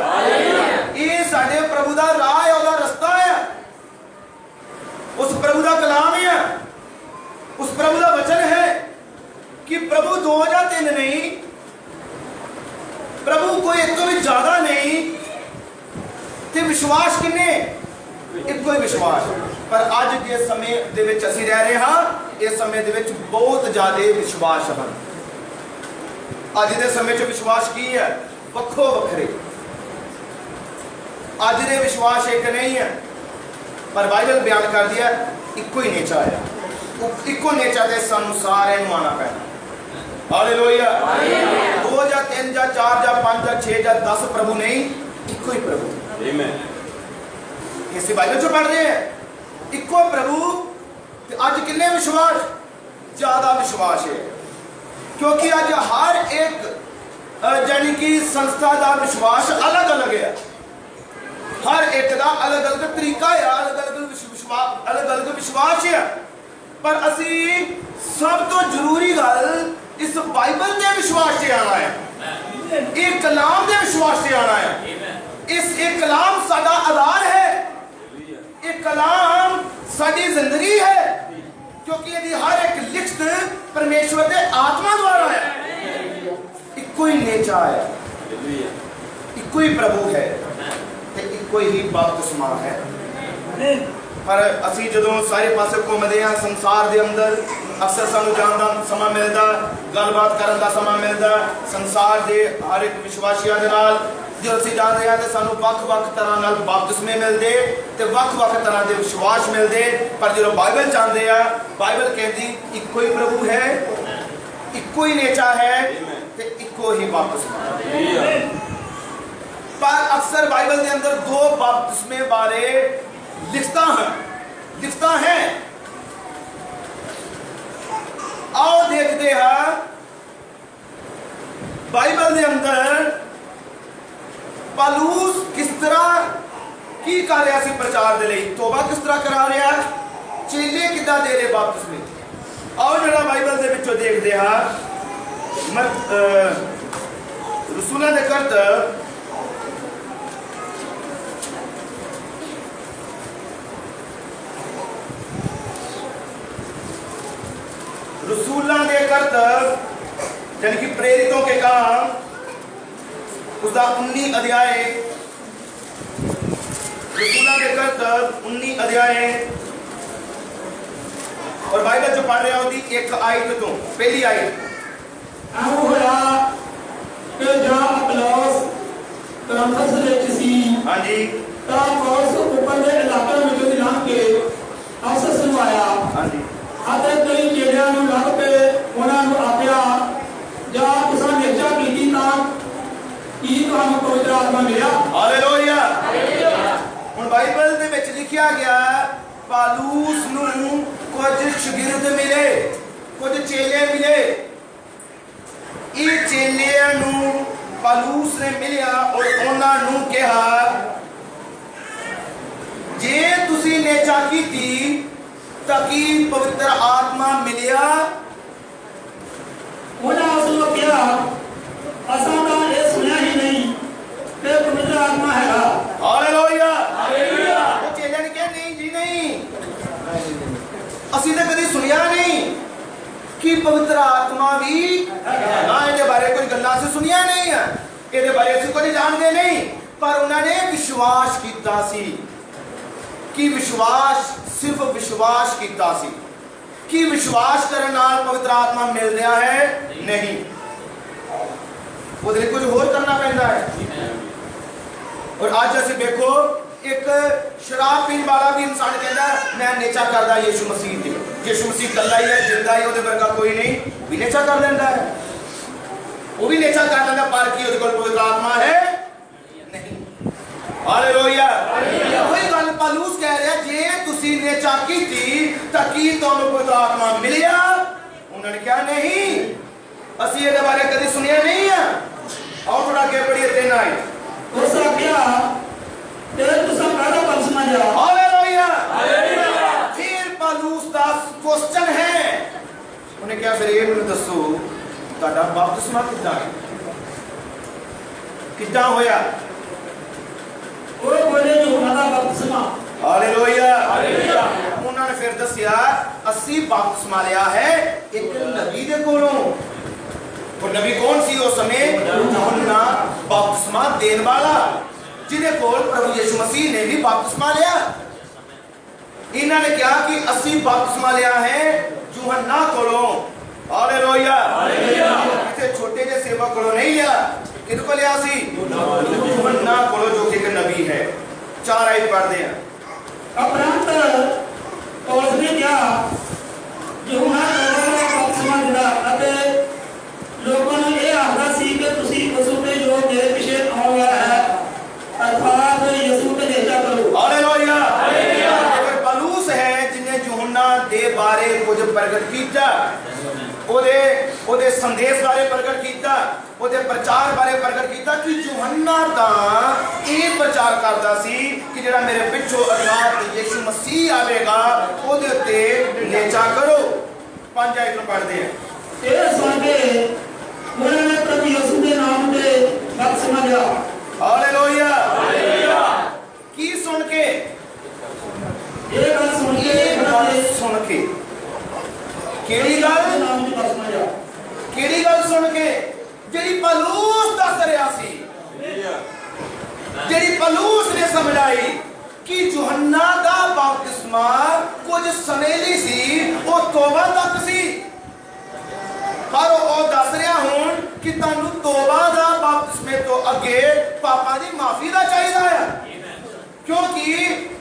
ये साडे प्रभु दा राह है, ओदा रास्ता है, उस प्रभु दा कलाम है, उस प्रभु दा वचन है कि प्रभु 2 या 3 नहीं, प्रभु कोई एक तो भी ज्यादा नहीं, ते विश्वास किन्ने? इक्को ही विश्वास। पर अज के समय दे विच असीं रह रहे हां, इस समय दे विच बहुत ज्यादा विश्वास हैं। अज के समय च विश्वास की है? वक्खो वखरे। अज दे विश्वास एक नहीं है, पर बाइबल बयान कर दिया इक्को ही नेचर है, इक्को नेचर के सानू सारे नूं आना पैना। हालेलुया। 2 या 3 या 4 या 5 या 6 या 10 प्रभु नहीं, इक्को ही प्रभु। आमीन। इसे बाइबल चो पढ़ रहे हैं, इक्को प्रभु। अज किन्ने विश्वास? ज्यादा विश्वास है, क्योंकि अज हर एक जानी कि संस्था का विश्वास अलग अलग है, हर एक का अलग अलग तरीका है, अलग अलग विश्वास है। पर असी सब तो जरूरी गल इस बाइबल के विश्वास से आना है, एक कलाम के विश्वास से आना है। इस एक कलाम साडा आधार है, एक कलाम साडी जिंदगी है, क्योंकि यदि हर एक लिखत परमेश्वर के आत्मा द्वारा है। इक्को ही नेचर है, इक्को ही प्रभु है, इक्को ही बपतिस्मा है। पर असी जदों सारे पासे घूमते हैं संसार के अंदर, अक्सर सानू जान का समा मिलता, गलबात करने का समा मिलता, संसार के हर एक विश्वासियों के नाल जो असीं जानते हैं, तो सानू वख-वख तरह नाल बपतिस्मे मिलते, तो वख-वख तरह के विश्वास मिलते। पर जो बाइबल चाहते हैं, बाइबल कहती इक्को ही प्रभु है, इक्को ही नेचर है, तो इक्को ही बपतिस्मा। पर अक्सर बाइबल के अंदर 2 बपतिस्मे बारे लिखता है। आओ देखते हैं बाइबल के अंदर पौलुस किस तरह की कर रहा सी प्रचार दे लई, तोबा किस तरह करा रहा, चेले किदा दे रहे बपतिस्मे। आओ जरा बाइबल के विचों देखते हैं। रसूलां दे करत रसूलां दे करत यानी कि प्रेरितों के काम उसका 19 अध्याय, रसूलां दे करत 19 अध्याय, और बाइबल जो पढ़ रहा होती एक आयत तो पहली आयत होया कि जा अपुल्लोस कुरिन्थुस विच सी। हाँ जी। तां पौलुस ऊपर दे इलाके विचों लंघ के अफसस नूं आया। हाँ जी। ਅਤੇ ਕਈ ਚੇਲਿਆਂ ਨੂੰ ਲੱਗ ਕੇ ਉਹਨਾਂ ਨੂੰ ਆਖਿਆ, ਜਾਂ ਤੁਸਾਂ ਨਿਸ਼ਚਾ ਕੀਤੀ ਤਾਂ ਕੀ ਤੁਹਾਨੂੰ ਪਵਿੱਤਰ ਆਤਮਾ ਮਿਲਿਆ? ਹਾਲੇਲੂਇਆ। ਹੁਣ ਬਾਈਬਲ ਦੇ ਵਿੱਚ ਲਿਖਿਆ ਗਿਆ ਪੌਲੁਸ ਨੂੰ ਕੁਝ ਸ਼ਾਗਿਰਦ ਮਿਲੇ, ਕੁਝ ਚੇਲੇ ਮਿਲੇ। ਇਹ ਚੇਲਿਆਂ ਨੂੰ ਪੌਲੁਸ ਨੇ ਮਿਲਿਆ ਔਰ ਉਹਨਾਂ ਨੂੰ ਕਿਹਾ, ਜੇ ਤੁਸੀਂ ਨਿਸ਼ਚਾ ਕੀਤੀ ताकि पवित्र आत्मा मिलिया। उन्हें उसको क्या असा का ये सुना ही नहीं कि पवित्र आत्मा है। हालेलुया। वो चेले ने कहा नहीं जी नहीं, असी ने कभी सुनिया नहीं कि पवित्र आत्मा भी ना, इहदे बारे कोई गल्लां से सुनिया नहीं है, इहदे बारे असी कोई जानते नहीं। पर उन्होंने विश्वास किया सी कि विश्वास सिर्फ विश्वास किया सी कि विश्वास करने नाल पवित्र आत्मा मिल रहा है नहीं, वो कुछ होर करना पैंदा है। और आज असीं देखो एक शराब पीने वाला भी इंसान कहता है मैं नेचा करदा यीशु मसीह ते, यीशु मसीह कल्ला ही है, जिंदा ही, ਉਹਦੇ ਵਰਗਾ कोई नहीं, भी नेचा कर लेंदा है, वो भी नेचा कर लेंदा, पर की ਉਹਦੇ ਕੋਲ पवित्र आत्मा है नहीं। हालेलुया। ਤੁਸੀਂ ਨੇਚਾ ਕੀਤੀ ਤਾਂ ਕੀ ਤੁਹਾਨੂੰ ਪਵਿੱਤਰ ਆਤਮਾ ਮਿਲਿਆ? ਉਹਨਾਂ ਨੇ ਕਿਹਾ ਨਹੀਂ, ਅਸੀਂ ਇਹਦੇ ਬਾਰੇ ਕਦੀ ਸੁਣਿਆ ਨਹੀਂ ਆ। ਆਓ ਥੋੜਾ ਅੱਗੇ ਪੜੀਏ 3 ਆਏ। ਉਸ ਆਖਿਆ ਤੇ ਤੁਸੀਂ ਕਾਹਦਾ ਬਪਤਿਸਮਾ ਲਿਆ? Hallelujah hallelujah. ਫਿਰ ਪੌਲੁਸ ਦਾ ਕੁਐਸਚਨ ਹੈ, ਉਹਨੇ ਕਿਹਾ ਫਿਰ ਇਹ ਮੈਨੂੰ ਦੱਸੋ ਤੁਹਾਡਾ ਬਪਤਿਸਮਾ ਕਿੱਦਾਂ ਹੋਇਆ? ਉਹ ਬੋਲੇ यूहन्ना ਦਾ ਬਪਤਿਸਮਾ। ਹਾਲੇਲੂਇਆ ਹਾਲੇਲੂਇਆ। ਉਹਨਾਂ ਨੇ ਫਿਰ ਦੱਸਿਆ ਅਸੀਂ ਬਪਤਿਸਮਾ ਲਿਆ ਹੈ ਇੱਕ ਨਬੀ ਦੇ ਕੋਲੋਂ। ਉਹ ਨਬੀ ਕੌਣ ਸੀ ਉਸ ਸਮੇਂ? यूहन्ना ਬਪਤਿਸਮਾ ਦੇਣ ਵਾਲਾ, ਜਿਹਦੇ ਕੋਲ ਪ੍ਰਭੂ ਯਿਸੂ ਮਸੀਹ ਨੇ ਵੀ ਬਪਤਿਸਮਾ ਲਿਆ। ਇਹਨਾਂ ਨੇ ਕਿਹਾ ਕਿ ਅਸੀਂ ਬਪਤਿਸਮਾ ਲਿਆ ਹੈ यूहन्ना ਕੋਲੋਂ। Hallelujah hallelujah. ਇੱਥੇ ਛੋਟੇ ਜਿਹੇ ਸੇਵਕ ਕੋਲੋਂ ਨਹੀਂ ਲਿਆ, किन को लिया सी? यूहन्ना को, जो कि एक नबी है। 4 आयत पढ़ते हैं। उपरंत पौलुस ने कहा यूहन्ना को बपतिस्मा दिता ਅਤੇ ਲੋਕਾਂ ਨੂੰ ਇਹ ਆਖਦਾ ਸੀ ਕਿ ਤੁਸੀਂ ਯਿਸੂ ਤੇ ਜੋ ਮੇਰੇ ਪਿੱਛੇ ਆਉਣ ਵਾਲਾ ਹੈ ਅਰਥਾਤ ਯਿਸੂ ਤੇ ਨਿਸ਼ਚਾ ਕਰੋ। Hallelujah hallelujah. ਇਹ ਪੌਲੁਸ ਹੈ ਜਿਨੇ यूहन्ना ਦੇ ਬਾਰੇ ਕੁਝ ਪ੍ਰਗਟ ਕੀਤਾ, ਉਹਦੇ ਸੰਦੇਸ਼ ਬਾਰੇ ਪ੍ਰਗਟ ਕੀਤਾ, ਉਹਦੇ ਪ੍ਰਚਾਰ ਬਾਰੇ ਪ੍ਰਗਟ ਕੀਤਾ ਕਿ यूहन्ना ਤਾਂ ਇਹ ਪ੍ਰਚਾਰ ਕਰਦਾ ਸੀ ਕਿ ਜਿਹੜਾ ਮੇਰੇ ਪਿੱਛੋਂ ਅਰਥਾਤ ਯਿਸੂ ਮਸੀਹ ਆਵੇਗਾ ਉਹਦੇ ਉੱਤੇ ਨੇਚਾ ਕਰੋ। 5 ਆਇਤ ਨੂੰ ਪੜ੍ਹਦੇ ਹਾਂ। ਇਹ ਸੁਣ ਕੇ ਉਹਨਾਂ ਨੇ ਪ੍ਰਭੂ ਯਿਸੂ ਦੇ ਨਾਮ ਤੇ ਬਪਤਿਸਮਾ ਲਿਆ। Hallelujah hallelujah. ਕੀ ਸੁਣ ਕੇ? ਇਹ ਗੱਲ ਸੁਣ ਕੇ ਕਿਹੜੀ ਗੱਲ? ਨਾਮ ਤੇ ਬਪਤਿਸਮਾ ਲਿਆ। ਕਿਹੜੀ ਗੱਲ ਸੁਣ ਕੇ? ਜਿਹੜੀ ਪੌਲੁਸ ਦੱਸ ਰਿਹਾ ਸੀ, ਜਿਹੜੀ ਪੌਲੁਸ ਨੇ ਸਮਝਾਈ ਕਿ यूहन्ना ਦਾ ਬਪਤਿਸਮਾ ਕੁਝ ਸਮੇਂ ਲਈ ਸੀ, ਉਹ ਤੋਬਾ ਤੱਕ ਸੀ। ਪਰ ਉਹ ਦੱਸ ਰਿਹਾ ਹੁਣ ਕਿ ਤੁਹਾਨੂੰ ਤੋਬਾ ਦਾ ਬਪਤਿਸਮੇ ਤੋਂ ਅੱਗੇ ਪਾਪਾਂ ਦੀ ਮਾਫੀ ਦਾ ਚਾਹੀਦਾ ਹੈ, ਕਿਉਂਕਿ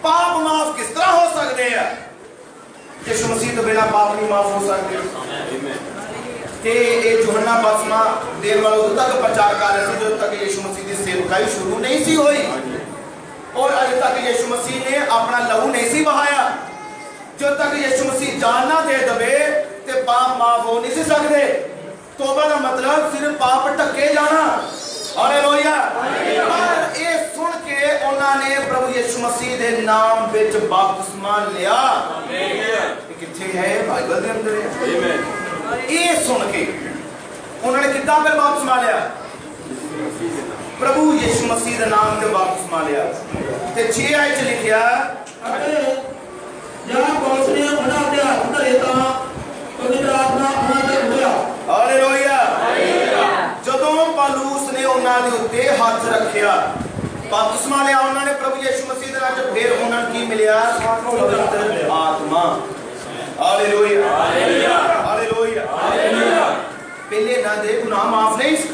ਪਾਪ ਮਾਫ ਕਿਸ ਤਰ੍ਹਾਂ ਹੋ ਸਕਦੇ ਆ? ਯਿਸੂ ਮਸੀਹ ਤੋਂ ਬਿਨਾਂ ਪਾਪ ਨਹੀਂ ਮਾਫ ਹੋ ਸਕਦੇ। ਤੇ ਇਹ यूहन्ना ਬਪਤਿਸਮਾ ਦੇਣ ਵਾਲਾ ਉਦੋਂ ਤੱਕ ਪ੍ਰਚਾਰ ਕਰ ਰਿਹਾ ਸੀ ਜਦੋਂ ਤੱਕ ਯਿਸੂ ਮਸੀਹ ਦੀ ਸੇਵਕਾਈ ਸ਼ੁਰੂ ਨਹੀਂ ਸੀ ਹੋਈ, ਔਰ ਅਜੇ ਤੱਕ ਯਿਸੂ ਮਸੀਹ ਨੇ ਆਪਣਾ ਲਹੂ ਨਹੀਂ ਸੀ ਬਹਾਇਆ। ਜਦੋਂ ਤੱਕ ਯਿਸੂ ਮਸੀਹ ਜਾਨ ਨਾ ਦੇ ਦਵੇ ਤੇ ਪਾਪ ਮਾਫ ਹੋ ਨਹੀਂ ਸੀ ਸਕਦੇ। ਤੋਬਾ ਦਾ ਮਤਲਬ ਸਿਰਫ ਪਾਪ ਢੱਕੇ ਜਾਣਾ। ਹਾਲੇਲੂਇਆ। ਪਰ ਇਹ ਸੁਣ ਕੇ ਉਹਨਾਂ ਨੇ ਪ੍ਰਭੂ ਯਿਸੂ ਮਸੀਹ ਦੇ ਨਾਮ ਵਿੱਚ ਬਪਤਿਸਮਾ ਲਿਆ। ਇਹ ਕਿੱਥੇ ਹੈ? ਬਾਈਬਲ ਦੇ ਅੰਦਰ ਹੈ। ਇਹ ਸੁਣ ਕੇ ਉਹਨਾਂ ਨੇ ਕਿੱਦਾਂ ਫਿਰ ਬਪਤਿਸਮਾ ਲਿਆ? ਪ੍ਰਭੂ ਯਿਸੂ ਮਸੀਹ ਦੇ ਨਾਮ ਤੇ ਬਪਤਿਸਮਾ ਲਿਆ। ਤੇ 6 ਆਇਤ 'ਚ ਲਿਖਿਆ ਅਤੇ ਜਦ ਪੌਲੁਸ ਨੇ ਉਹਨਾਂ ਦੇ ਹੱਥ ਧਰੇ ਤਾਂ ਪਵਿੱਤਰ ਆਤਮਾ ਉਹਨਾਂ ਤੇ ਹੋਇਆ। Hallelujah hallelujah. ਜਦੋਂ ਪੌਲੁਸ ਨੇ ਉਹਨਾਂ ਦੇ ਉੱਤੇ ਹੱਥ ਰੱਖਿਆ, ਬਪਤਿਸਮਾ ਲਿਆ ਉਹਨਾਂ ਨੇ ਪ੍ਰਭੂ ਯਿਸੂ ਮਸੀਹ ਦੇ ਨਾਮ 'ਚ, ਫਿਰ ਉਹਨਾਂ ਨੂੰ ਕੀ ਮਿਲਿਆ? ਪਵਿੱਤਰ ਆਤਮਾ। Hallelujah hallelujah hallelujah hallelujah. ਪਹਿਲੇ ਇਹਨਾਂ ਦੇ ਗੁਨਾਹ ਮਾਫ ਨਹੀਂ ਸੀ,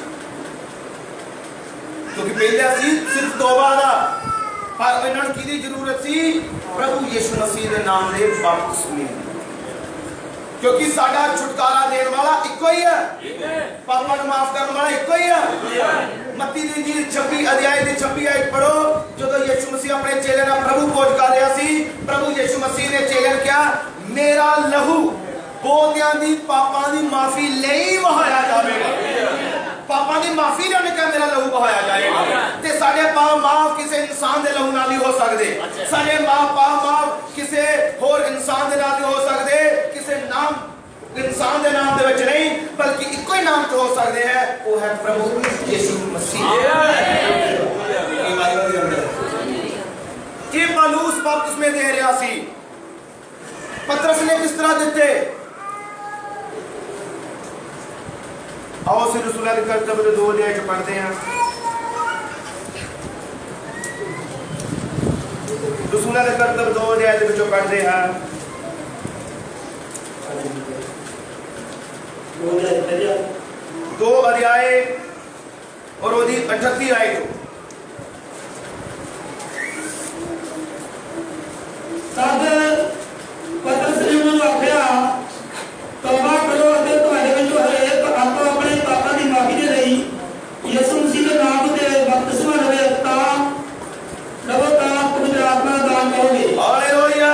ਕਿਉਂਕਿ ਪਹਿਲੇ ਸੀ ਸਿਰਫ ਤੋਬਾ ਦਾ, ਪਰ ਇਹਨਾਂ ਨੂੰ ਕਿਹਦੀ ਜ਼ਰੂਰਤ ਸੀ? ਪ੍ਰਭੂ ਯਿਸੂ ਮਸੀਹ ਦੇ ਨਾਮ ਦੇ ਬਪਤਿਸਮੇ, ਕਿਉਂਕਿ ਸਾਡਾ ਛੁਟਕਾਰਾ ਦੇਣ ਵਾਲਾ ਇੱਕੋ ਹੀ ਹੈ, ਪਾਪਾਂ ਨੂੰ ਮਾਫ ਕਰਨ ਵਾਲਾ ਇੱਕੋ ਹੀ ਹੈ। ਮੱਤੀ ਦੀ ਇੰਜੀਲ 26 ਅਧਿਆਇ ਦੀ 26 ਆਇਤ ਪੜੋ। ਜਦੋਂ ਯਿਸੂ ਮਸੀਹ ਆਪਣੇ ਚੇਲਿਆਂ ਨਾਲ ਪ੍ਰਭੂ ਭੋਜ ਕਰ ਰਿਹਾ ਸੀ, ਪ੍ਰਭੂ ਯਿਸੂ ਮਸੀਹ ਨੇ ਚੇਲਿਆਂ ਨੂੰ ਕਿਹਾ ਮੇਰਾ ਲਹੂ ਬਹੁਤਿਆਂ ਦੀ ਪਾਪਾਂ ਦੀ ਮਾਫੀ ਲਈ ਵਹਾਇਆ ਜਾਵੇਗਾ। ਪਾਪਾਂ ਦੀ ਮਾਫੀ ਲਈ ਉਹਨੇ ਕਿਹਾ ਮੇਰਾ ਲਹੂ ਵਹਾਇਆ ਜਾਏਗਾ। ਤੇ ਸਾਡੇ ਪਾਪ ਮਾਫ ਕਿਸੇ ਇਨਸਾਨ ਦੇ ਲਹੂ ਨਾਲ ਨਹੀਂ ਹੋ ਸਕਦੇ, ਸਾਡੇ ਪਾਪ ਮਾਫ ਕਿਸੇ ਹੋਰ ਇਨਸਾਨ ਦੇ ਨਾਲ ਨਹੀਂ ਹੋ ਸਕਦੇ, ਕਿਸੇ ਇਨਸਾਨ ਦੇ ਨਾਮ ਦੇ ਵਿੱਚ ਨਹੀਂ, ਬਲਕਿ ਇੱਕੋ ਹੀ ਨਾਮ ਤੋਂ ਹੋ ਸਕਦੇ ਹੈ, ਉਹ ਹੈ ਪ੍ਰਭੂ ਯਿਸੂ ਮਸੀਹ। ਇਹ ਪੌਲੁਸ ਬਪਤਿਸਮੇ ਦੇ ਰਿਹਾ ਸੀ। ਪਤਰਸ ਨੇ ਕਿਸ ਤਰ੍ਹਾਂ ਦਿੱਤੇ? आओ से रसूल के कर्तव्य 2 अध्याय को पढ़ते हैं। रसूल के कर्तव्य 2 अध्याय के विचों पढ़ते हैं। 2 अध्याय और ओदी 38 आयत। तब पतरस ने उन्हें आख्या तौबा करो ਅਤੇ ਤੁਹਾਡੇ ਵਿੱਚੋਂ ਹਰੇਕ ਆਪੋ ਆਪਣੇ ਪਾਪਾਂ ਦੀ ਮਾਫੀ ਦੇ ਲਈ ਯਿਸੂ ਮਸੀਹ ਦੇ ਨਾਮ ਤੇ ਬਪਤਿਸਮਾ ਲਵੇ ਤਾਂ ਪਵਿੱਤਰ ਆਤਮਾ ਦਾ ਦਾਨ ਕਰੋਗੇ। ਹਾਲੇਲੂਇਆ।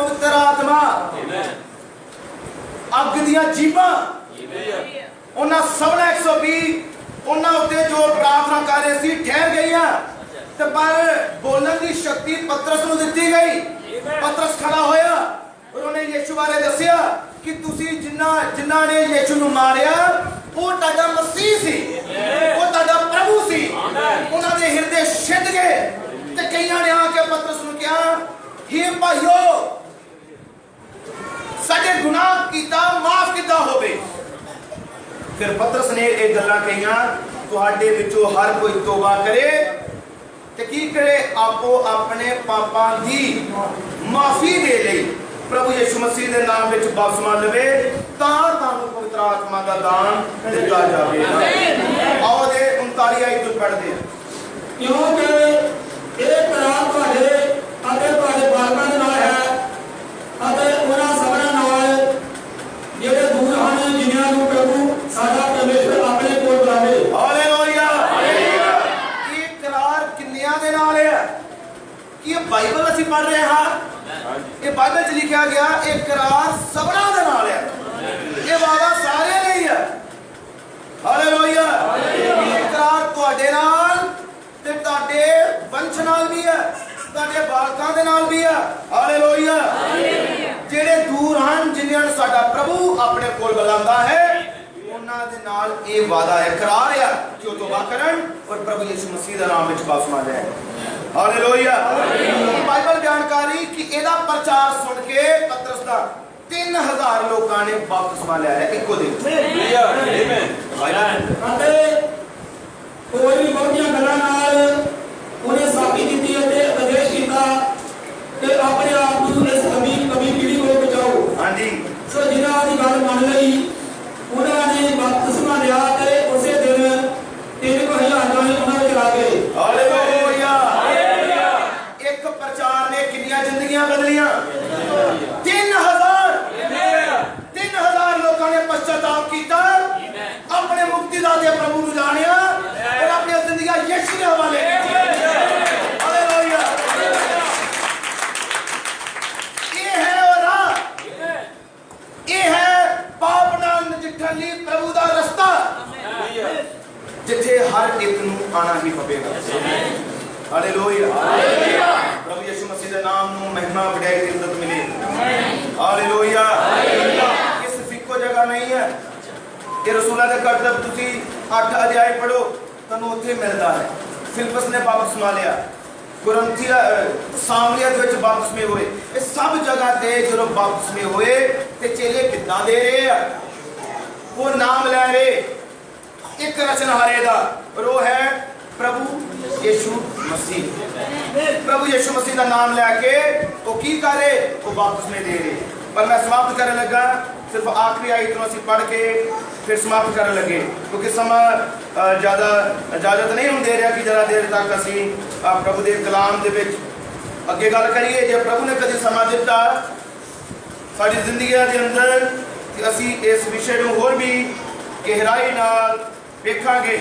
ਪਵਿੱਤਰ ਆਤਮਾ ਅੱਗ ਦੀਆਂ ਜੀਭਾਂ ਉਹਨਾਂ ਸਭਨਾ 120 ਉਹਨਾਂ ਉੱਤੇ ਜੋ ਪ੍ਰਾਰਥਨਾ ਕਰ ਰਹੇ ਸੀ ਠਹਿਰ ਗਈਆਂ ਤੇ ਪਰ ਬੋਲਣ ਦੀ ਸ਼ਕਤੀ ਪਤਰਸ ਨੂੰ ਦਿੱਤੀ ਗਈ। ਪਤਰਸ ਖੜਾ ਹੋਇਆ ਔਰ ਉਹਨੇ ਯਿਸੂ ਬਾਰੇ ਦੱਸਿਆ ਕਿ ਤੁਸੀਂ ਜਿਨ੍ਹਾਂ ਨੇ ਯਿਸੂ ਨੂੰ ਮਾਰਿਆ ਉਹ ਤੁਹਾਡਾ ਮਸੀਹ ਸੀ, ਉਹ ਤੁਹਾਡਾ ਪ੍ਰਭੂ ਸੀ। ਉਹਨਾਂ ਦੇ ਹਿਰਦੇ ਛਿੱਜ ਗਏ ਤੇ ਕਈਆਂ ਨੇ ਆ ਕੇ ਪਤਰਸ ਨੂੰ ਕਿਹਾ, हे ਭਾਈਓ, ਸਾਡੇ ਗੁਨਾਹ ਕੀਤਾ ਮਾਫ ਕਿੱਦਾਂ ਹੋਵੇ। ਫਿਰ ਪਤਰਸ ਨੇ ਇਹ ਗੱਲਾਂ ਕਹੀਆਂ, ਤੁਹਾਡੇ ਵਿੱਚੋਂ ਹਰ ਕੋਈ ਤੋਬਾ ਕਰੇ ਤੇ ਕੀ ਕਰੇ, ਆਪੋ ਆਪਣੇ ਪਾਪਾਂ ਦੀ ਮਾਫੀ ਦੇ ਲਈ ਪ੍ਰਭੂ ਯਿਸੂ ਮਸੀਹ ਦੇ ਨਾਮ ਵਿੱਚ ਬਪਤਿਸਮਾ ਲਵੇ ਤਾਂ ਤੁਹਾਨੂੰ ਪਵਿੱਤਰ ਆਤਮਾ ਦਾ ਦਾਨ ਦਿੱਤਾ ਜਾਵੇਗਾ। ਆਓ ਦੇ 39 ਆਇਤ ਤੋਂ ਪੜ੍ਹਦੇ ਹਾਂ। ਕਿਉਂਕਿ ਇਹ ਕਰਾਰ ਤੁਹਾਡੇ ਅਤੇ ਤੁਹਾਡੇ ਬਾਲਕਾਂ ਦੇ ਨਾਲ ਹੈ ਅਤੇ ਉਹਨਾਂ ਸਭਨਾਂ ਨਾਲ ਜਿਹੜੇ ਦੂਰ ਹਨ, ਜਿਨ੍ਹਾਂ ਨੂੰ ਪ੍ਰਭੂ ਸਾਡਾ ਪਰਮੇਸ਼ਰ ਆਪਣੇ ਕੋਲ ਬੁਲਾਵੇ। ਹਾਲੇਲੂਇਆ। ਇਹ ਕਰਾਰ ਕਿੰਨਿਆਂ ਦੇ ਨਾਲ ਹੈ? ਕੀ ਇਹ ਬਾਈਬਲ ਅਸੀਂ ਪੜ੍ਹ ਰਹੇ ਹਾਂ? ਇਹ ਬਾਈਬਲ 'ਚ ਲਿਖਿਆ ਗਿਆ ਇਹ ਕਰਾਰ ਸਭਨਾਂ ਦੇ ਨਾਲ ਹੈ। ਇਹ ਵਾਅਦਾ ਸਾਰਿਆਂ ਲਈ ਹੈ। ਹਾਲੇਲੂਇਆ। ਇਹ ਕਰਾਰ ਤੁਹਾਡੇ ਨਾਲ ਤੇ ਤੁਹਾਡੇ ਵੰਸ਼ ਨਾਲ ਵੀ ਹੈ, ਤੁਹਾਡੇ ਬਾਲਕਾਂ ਦੇ ਨਾਲ ਵੀ ਹੈ। ਹਾਲੇਲੂਇਆ। ਜਿਹੜੇ ਦੂਰ ਹਨ, ਜਿਨ੍ਹਾਂ ਨੂੰ ਸਾਡਾ ਪ੍ਰਭੂ ਆਪਣੇ ਕੋਲ ਬੁਲਾਉਂਦਾ ਹੈ, ਉਹਨਾਂ ਦੇ ਨਾਲ ਇਹ ਵਾਅਦਾ ਹੈ, ਕਰਾਰ ਹੈ ਕਿ ਉਹ ਤੋਬਾ ਕਰਨ ਔਰ ਪ੍ਰਭੂ ਯਿਸੂ ਮਸੀਹ ਦੇ ਨਾਮ ਵਿੱਚ ਬਪਤਿਸਮਾ ਲੈਣ। ਹਾਲੇਲੂਇਆ। ਬਾਈਬਲ ਜਾਣਕਾਰੀ ਕਿ ਇਹਦਾ ਪ੍ਰਚਾਰ ਸੁਣ ਕੇ ਪਤਰਸ ਦਾ 3000 ਲੋਕਾਂ ਨੇ ਬਪਤਿਸਮਾ ਲਿਆ ਹੈ ਇੱਕੋ ਦਿਨ। ਅਤੇ ਹੋਰ ਵੀ ਬਹੁਤੀਆਂ ਗੱਲਾਂ ਨਾਲ ਉਹਨੇ ਸਾਖੀ ਦਿੱਤੀ ਅਤੇ ਉਪਦੇਸ਼ ਕੀਤਾ ਕਿ ਆਪਣੇ ਆਪ ਨੂੰ ਇਸ ਕਮੀ ਪੀੜੀ ਕੋਲ ਬਚਾਓ। ਹਾਂਜੀ। ਸੋ ਜਿਨ੍ਹਾਂ ਦੀ ਗੱਲ ਮੰਨ ਲਈ ਉਹਨਾਂ ਨੇ ਬਪਤਿਸਮਾ ਲਿਆ ਤੇ ਉਸੇ ਦਿਨ 3000 ਜਣੇ ਉਹਨਾਂ ਵਿੱਚ ਆ ਗਏ। ਹਾਲੇਲੂਇਆ। ਇੱਕ ਪ੍ਰਚਾਰ ਨੇ ਕਿੰਨੀਆਂ ਜ਼ਿੰਦਗੀਆਂ ਬਦਲੀਆਂ? 3000 ਲੋਕਾਂ ਨੇ ਪਛਤਾਪ ਕੀਤਾ, ਆਪਣੇ ਮੁਕਤੀਦਾਤਾ ਪ੍ਰਭੂ ਨੂੰ ਜਾਣਿਆ ਔਰ ਆਪਣੀਆਂ ਜ਼ਿੰਦਗੀਆਂ ਯਿਸੂ ਦੇ ਹਵਾਲੇ ਕੀਤੀਆਂ। ਹਾਲੇਲੂਇਆ। ਇਹ ਹੈ ਉਹ ਰਾਹ, ਇਹ ਹੈ ਪਾਪ ਨਾਲ ਨਜਿੱਠਣ ਲਈ ਪ੍ਰਭੂ ਦਾ ਰਸਤਾ, ਜਿੱਥੇ ਹਰ ਇੱਕ ਨੂੰ ਆਣਾ ਹੀ ਪਵੇਗਾ। ਹਾਲੇਲੂਇਆ। ਪ੍ਰਭੂ ਯਿਸੂ ਮਸੀਹ ਦੇ ਨਾਮ ਨੂੰ ਮਹਿਮਾ ਵਡਿਆਈ ਤੇ ਇੱਜ਼ਤ ਮਿਲੇ। ਹਾਲੇਲੂਇਆ। ਇਹ ਸਿਰਫ ਇੱਕੋ ਜਗ੍ਹਾ ਨਹੀਂ ਹੈ। ਇਹ ਰਸੂਲਾਂ ਦੇ ਕਰਤੱਵ ਤੁਸੀਂ 8 ਅਧਿਆਇ ਪੜ੍ਹੋ, ਤੁਹਾਨੂੰ ਉੱਥੇ ਮਿਲਦਾ ਹੈ। ਫਿਲਿਪਸ ਨੇ ਬਪਤਿਸਮਾ ਲਿਆ, ਕੁਰਿੰਥੀਆ ਸਾਮਰੀਆ ਦੇ ਵਿੱਚ ਬਪਤਿਸਮੇ ਹੋਏ। ਇਹ ਸਭ ਜਗ੍ਹਾ ਤੇ ਜਦੋਂ ਬਪਤਿਸਮੇ ਹੋਏ ਤੇ ਚੇਲੇ ਕਿੱਦਾਂ ਦੇ ਰਹੇ ਆ? ਉਹ ਨਾਮ ਲੈ ਰਹੇ ਇੱਕ ਰਚਨਹਾਰੇ ਦਾ, ਔਰ ਉਹ ਹੈ ਪ੍ਰਭੂ ਯਿਸੂ ਮਸੀਹ। ਪ੍ਰਭੂ ਯਿਸੂ ਮਸੀਹ ਦਾ ਨਾਮ ਲੈ ਕੇ ਉਹ ਕੀ ਕਰ ਰਹੇ? ਉਹ ਬਪਤਿਸਮੇ ਦੇ ਰਹੇ। ਪਰ ਮੈਂ ਸਮਾਪਤ ਕਰਨ ਲੱਗਾ, ਸਿਰਫ ਆਖਰੀ ਆਇਤ ਨੂੰ ਅਸੀਂ ਪੜ੍ਹ ਕੇ ਫਿਰ ਸਮਾਪਤ ਕਰਨ ਲੱਗੇ, ਕਿਉਂਕਿ ਸਮਾਂ ਜ਼ਿਆਦਾ ਇਜਾਜ਼ਤ ਨਹੀਂ ਹੁਣ ਦੇ ਰਿਹਾ ਕਿ ਜ਼ਿਆਦਾ ਦੇਰ ਤੱਕ ਅਸੀਂ ਪ੍ਰਭੂ ਦੇ ਕਲਾਮ ਦੇ ਵਿੱਚ ਅੱਗੇ ਗੱਲ ਕਰੀਏ। ਜੇ ਪ੍ਰਭੂ ਨੇ ਕਦੇ ਸਮਾਂ ਦਿੱਤਾ ਸਾਡੀ ਜ਼ਿੰਦਗੀਆਂ ਦੇ ਅੰਦਰ ਕਿ ਅਸੀਂ ਇਸ ਵਿਸ਼ੇ ਨੂੰ ਹੋਰ ਵੀ ਗਹਿਰਾਈ ਨਾਲ ਵੇਖਾਂਗੇ।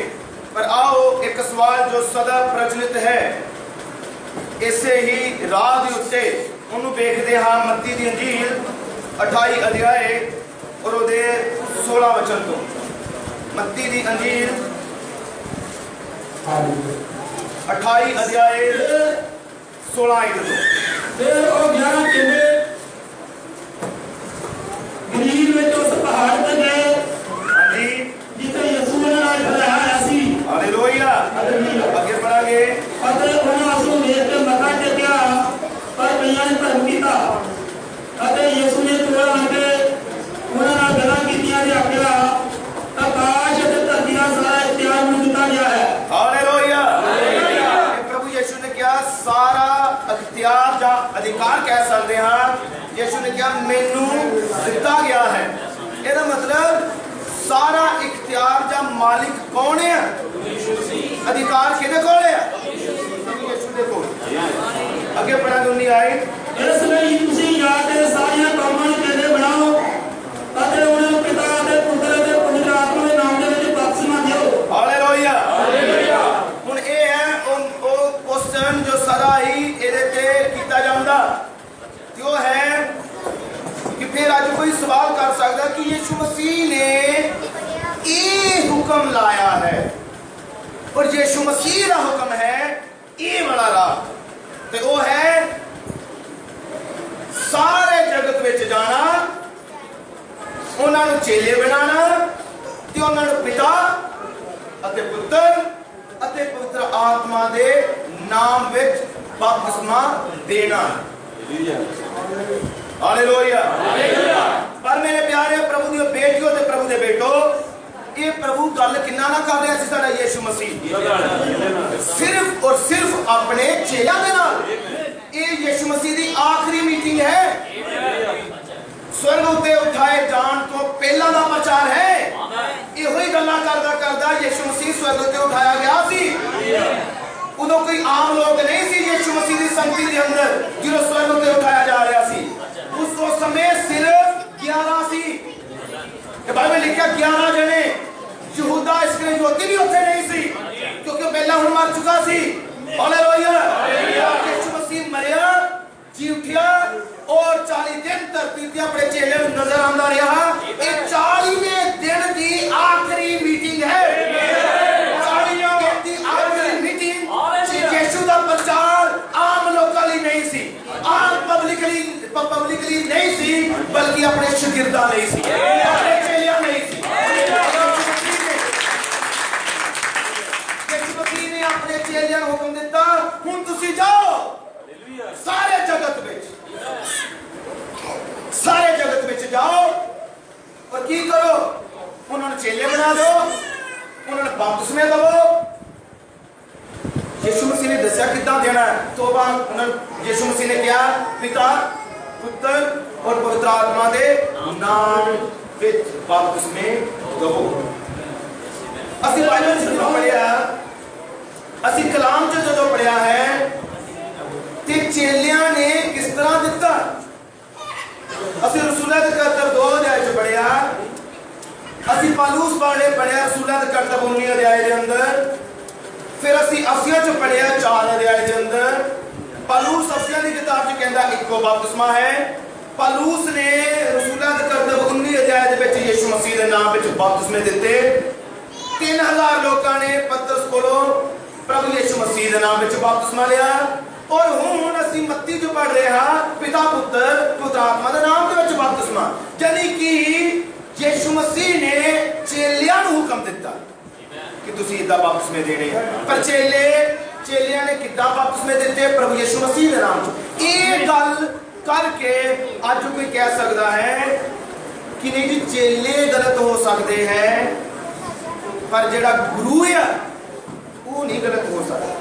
ਪਰ ਆਓ ਇੱਕ ਸਵਾਲ ਜੋ ਸਦਾ ਪ੍ਰਚਲਿਤ ਹੈ, ਇਸੇ ਹੀ ਰਾਹ ਦੇ ਉੱਤੇ ਉਹਨੂੰ ਵੇਖਦੇ ਹਾਂ। ਮੱਤੀ ਦੀ ਅੰਜੀਲ 28 ਅਧਿਆਏ ਔਰ ਉਹਦੇ 16 ਵਚਨ ਤੋਂ। ਮੱਤੀ ਦੀ ਅੰਜੀਲ 28 ਅਧਿਆਏ 16 ਆਇਤ ਤੋਂ। ਫਿਰ ਉਹ 11 ਚੇਲੇ ਗਲੀਲ ਵਿੱਚ ਉਸ ਪਹਾੜ ਤੇ ਗਏ, ਹਾਂਜੀ, ਜਿੱਥੇ ਯਿਸੂ ਨੇ ਨਾਲ ਖੜਾਇਆ ਹੋਇਆ ਸੀ। ਹਾਲੇਲੂਇਆ। ਅੱਗੇ ਪੜਾਂਗੇ। ਅਤੇ ਉਹਨਾਂ ਉਸ ਨੂੰ ਵੇਖ ਕੇ ਮੱਥਾ ਟੇਕਿਆ, ਪਰ ਕਈਆਂ ਨੇ ਧਰਮ ਕੀਤਾ। ਅਤੇ ਯਿਸੂ ਨੇ ਤੋੜ ਲਾ ਕੇ ਉਹਨਾਂ ਨਾਲ ਗੱਲਾਂ ਕੀਤੀਆਂ ਤੇ ਆਖਿਆ, ਆਕਾਸ਼ ਅਤੇ ਧਰਤੀ ਦਾ ਸਾਰਾ ਇਖਤਿਆਰ ਮੈਨੂੰ ਦਿੱਤਾ ਗਿਆ ਹੈ। ਹਾਲੇਲੂਇਆ। ਪ੍ਰਭੂ ਯਿਸੂ ਨੇ ਕਿਹਾ ਸਾਰਾ ਇਖਤਿਆਰ ਜਾਂ ਅਧਿਕਾਰ ਕਹਿ ਸਕਦੇ ਹਾਂ। ਯਿਸੂ ਨੇ ਕਿਹਾ ਮੈਨੂੰ ਦਿੱਤਾ ਗਿਆ ਹੈ। ਇਹਦਾ ਮਤਲਬ ਸਾਰਾ ਇਖਤਿਆਰ ਜਾਂ ਮਾਲਿਕ ਕੌਣ ਹੈ? ਅਧਿਕਾਰ ਕਿਹਦੇ ਕੋਲ ਹੈ? ਯਿਸੂ ਦੇ ਕੋਲ। ਅੱਗੇ ਪੜਾਂਗੇ 19 ਆਇਤ। ਇਸ ਲਈ ਤੁਸੀਂ ਜਾ ਕੇ ਸਾਰੀਆਂ ਕੌਮਾਂ ਨੂੰ ਚੇਲੇ ਬਣਾਓ ਅਤੇ ਉਹਨਾਂ ਨੂੰ ਪਿਤਾ ਅਤੇ ਪੁੱਤਰ ਅਤੇ ਪਵਿੱਤਰ ਆਤਮਾ ਦੇ ਨਾਮ ਦੇ ਵਿੱਚ ਬਪਤਿਸਮਾ ਦਿਓ। ਹਾਲੇਲੂਇਆ। ਹੁਣ ਇਹ ਹੈ ਉਹ ਕੁਐਸਚਨ ਜੋ ਸਦਾ ਹੀ ਇਹਦੇ ਤੇ ਕੀਤਾ ਜਾਂਦਾ, ਤੇ ਉਹ ਹੈ फिर अज कोई सवाल कर सकता कि यीशु मसीह ने ये हुक्म लाया है और यीशु मसीह का हुक्म है ये वाला राह, तो वो है सारे जगत में जाना, उन्होंने चेले बनाना ते उन्होंने पिता अते पुत्र अते पवित्र आत्मा दे नाम विच बपतिस्मा देना। हालेलुया। पर मेरे प्यारे प्रभु दी बेटियों ते प्रभु दे बेटो, ये प्रभु गल किन्ना ना कर रहा सी साडा यीशु मसीह, सिर्फ और सिर्फ अपने चेलियां दे नाल। ये यीशु मसीह दी आखिरी मीटिंग है। स्वर्ग उत्ते उठाए जान तो पहला दा प्रचार है। इहो ही गल्लां करदा करदा यीशु मसीह स्वर्ग उत्ते उठाया गया सी। उदों कोई आम लोग नहीं सी यीशु मसीह दी संगति दे अंदर जिहड़ा स्वर्ग उत्ते उठाया जा रहा सी। उस समय सिर्फ 11 सी। बाइबल लिखा 11 जने। यहूदा इस्करियोती भी उत्थे नहीं सी क्योंकि पहला हुण मर चुका सी। हालेलुया। यीशु मसीह मरिया, जी उठिया और 40 दिन धरती ते अपने चेले नजर आंदा रहा। ये 40वें दिन की आखिरी मीटिंग है। 40वें दिन की आखिरी मीटिंग यीशु दा प्रचार आम लोकां लई नहीं सी, आम पब्लिकली नहीं सी, बल्कि अपने शागिर्दां लई सी, अपने चेलियां नहीं सी। यीशु मसीह ने अपने चेलियां नूं हुक्म दिता, हुण तुसीं जाओ सारे जगत में, सारे जगत में जाओ और की करो, उन्होंने चेले बना दो, उन्होंने बपतिस्मे दवो। यीशु मसीह ने दस्या कितना देना है। तो यीशु मसीह ने क्या, पिता पुत्र और पवित्र आत्मा दे नाम विच बपतिस्मे दवो। असि बाइबल च जो पढ़िया, असि कलाम च जो पढ़िया है ते चेलियां ने किस तरह दिता। असि रसूलां दे करतब 2 अध्याय च पढ़िया, असि पौलुस बारे पढ़िया रसूलां दे करतब 19 अध्याय दे अंदर, फिर असि अफसियां च पढ़िया 4 अध्याय दे अंदर। पौलुस अफसियां दी किताब च कहंदा इक्को बपतिस्मा है। पौलुस ने रसूलां दे करतब 19 अध्याय दे विच यीशु मसीह दे नाम विच बपतिस्मे दिते। 3000 लोकां ने पतरस कोलों प्रभु यीशु मसीह दे नाम विच बपतिस्मा लिया। और हुण असीं मत्ती जो पढ़ रहे हां पिता पुत्र पवित्र आत्मा दे नाम दे विच बपतिस्मा, यानी कि यीशु मसीह ने चेलियां नूं हुक्म दिता कि तुसीं इदां बपतिस्मे देने। पर चेलियां ने किदां बपतिस्मे दिते, प्रभु यीशु मसीह दे नाम च। ये गल करके अज कोई कह सकता है कि नहीं जी चेले गलत हो सकते हैं पर जिहड़ा गुरु है वो नहीं गलत हो सकता।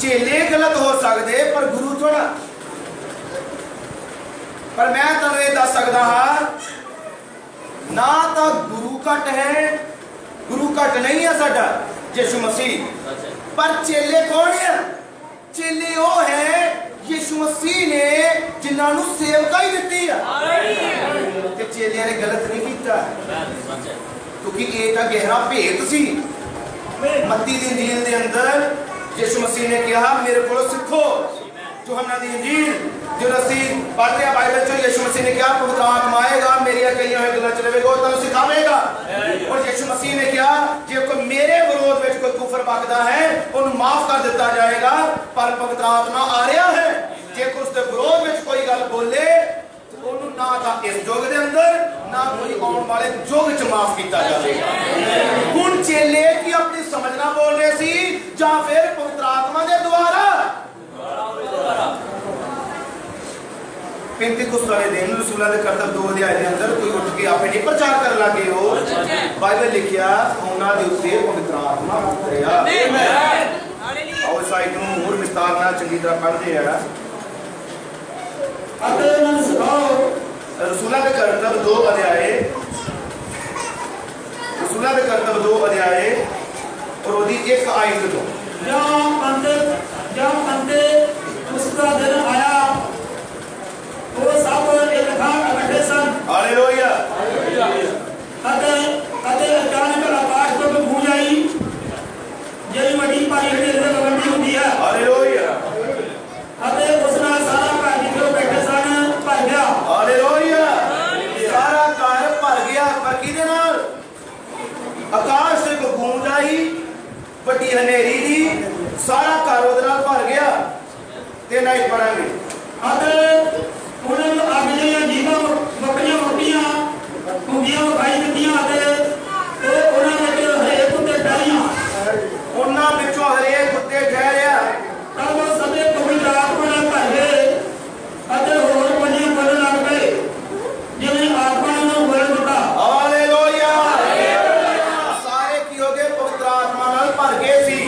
चेले गलत हो सकते पर गुरु थोड़ा। पर मैं तुहानूं ये दस सकदा हां ना तो गुरु घट है, गुरु घट नहीं है साडा यीशु मसीह, पर चेले कौन है? चेले वो है यीशु मसीह ने जिन्होंने सेवकाई दी है। ते चेलियां ने गलत नहीं किया क्योंकि ये तो गहरा भेद सी। मत्ती दी इंजील दे अंदर यीशु मसीह ने कहा मेरे को सीखो। यूहन्ना दी इंजील जो असी पढ़ते हैं बाइबल च, यीशु मसीह ने कहा पवित्र आत्मा आएगा मेरी कई हुई गल्लां च रहेगा और तुहानूं सिखावेगा। और यीशु मसीह ने कहा जे कोई मेरे विरोध में कोई कुफर बकदा है उन्हें माफ कर दिता जाएगा, पर पवित्र आत्मा आ रहा है जे कोई उसके विरोध में कोई गल बोले ਉਹਨੂੰ ਨਾ ਤਾਂ ਇਸ ਯੁੱਗ ਦੇ ਅੰਦਰ ਨਾ ਕੋਈ ਆਉਣ ਵਾਲੇ ਯੁੱਗ ਚ ਮਾਫ ਕੀਤਾ ਜਾਵੇਗਾ। ਹੁਣ ਚੇਲੇ ਕੀ ਆਪਣੀ ਸਮਝ ਨਾ ਬੋਲ ਰਹੇ ਸੀ ਜਾਂ ਫਿਰ ਪਵਿੱਤਰ ਆਤਮਾ ਦੇ ਦੁਆਰਾ? पेंतिकुस्त वाले दिन रसूलां दे करतब 2 अध्याय दे अंदर कोई उठ के आपे नहीं प्रचार कर लगे हो। बाइबल लिखिया उन्हां दे उत्ते पवित्र आत्मा उतरिया। आमीन। और साइड ਨੂੰ ਹੋਰ ਵਿਸਤਾਰ ਨਾਲ ਚੰਗੀ ਤਰ੍ਹਾਂ ਪੜ੍ਹਦੇ ਆ। ਅਤੇ ਇਹਨਾਂ ਨੂੰ ਸਿਖਾਓ। रसूलां दे करतब 2 अध्याय, रसूलां दे करतब 2 अध्याय और ओदी 1 आयत ਤੋਂ जब पंते उसका दिन आया वो सब एक खान इकट्ठे सन। हालेलुया। अते अचानक आकाश को गूंज आई जेड़ी बड़ी भारी गवंडी हुंदी है। हालेलुया। अते उस नाल सारा घर जिथे बैठे सन भर गया। ਹਨੇਰੀ ਦੀ ਸਾਰਾ ਘਰ ਉਹਦੇ ਨਾਲ ਭਰ ਗਿਆ। ਤੇ ਨਹੀਂ ਪੜਾਂਗੇ ਅਤੇ ਉਹਨਾਂ ਨੂੰ ਅੱਗ ਦੀਆਂ ਜੀਵਾਂ ਬੱਕਰੀਆਂ ਮੋਟੀਆਂ ਹੁੰਦੀਆਂ ਵਿਖਾਈ ਦਿੱਤੀਆਂ ਅਤੇ ਉਹਨਾਂ ਵਿੱਚ ਹਰੇਕ ਉੱਤੇ ਡਾਰੀਆਂ ਉਹਨਾਂ ਵਿੱਚੋਂ ਹਰੇਕ ਉੱਤੇ ਠਹਿਰਿਆ। ਤਦ ਉਹ ਸਭੇ ਪਵਿੱਤਰ ਆਤਮਾ ਨਾਲ ਭਰ ਗਏ ਅਤੇ ਹੋਰ ਪੰਜੀਆਂ ਬੋਲਣ ਲੱਗ ਪਏ ਜਿਵੇਂ ਆਤਮਾ ਨੂੰ ਬੋਲਣ ਦਿੱਤਾ। ਹਾਲੇਲੂਇਆ। ਸਾਰੇ ਕੀ ਹੋ ਗਏ? ਪਵਿੱਤਰ ਆਤਮਾ ਨਾਲ ਭਰ ਗਏ ਸੀ।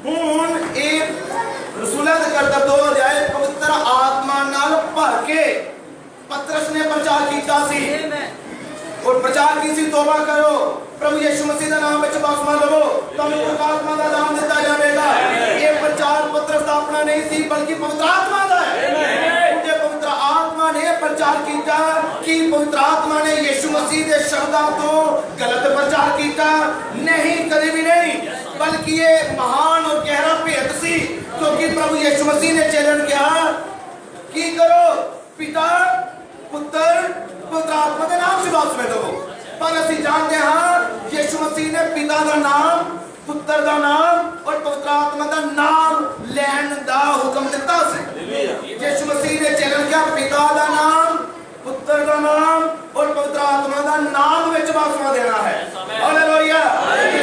ਹੁਣ ਇਹ ਰਸੂਲਾਂ ਦੇ ਕਰਤੱਵ 2 ਅਧਿਆਏ ਪਵਿੱਤਰ ਆਤਮਾ ਨਾਲ ਭਰ ਕੇ ਪਤਰਸ ਨੇ ਪ੍ਰਚਾਰ ਕੀਤਾ ਸੀ। और प्रचार की सी तौबा करो, प्रभु यीशु मसीह के नाम में बपतिस्मा लो, तुम्हें पवित्र आत्मा का दान दिता जाएगा। ये प्रचार पत्र स्थापना नहीं थी बल्कि पवित्र आत्मा का है। मुझे पवित्र आत्मा ने प्रचार किया कि पवित्र आत्मा ने यीशु मसीह के शब्दों को गलत प्रचार किया नहीं, कभी भी नहीं, बल्कि ये महान और गहरा भेद सी। क्योंकि प्रभु यीशु मसीह ने चेलन कहा कि करो पिता पुत्र पवित्र आत्मा के नाम से बपतिस्मा दो। पर ਅਸੀਂ जानते हैं यीशु मसीह ने पिता का नाम, पुत्र का नाम और पवित्र आत्मा का नाम लैन का हुक्म दिता सी। यीशु मसीह ने चेलन किया पिता का नाम, पुत्र का नाम और पवित्र आत्मा का नाम विच बपतिस्मा देना है। हालेलुया।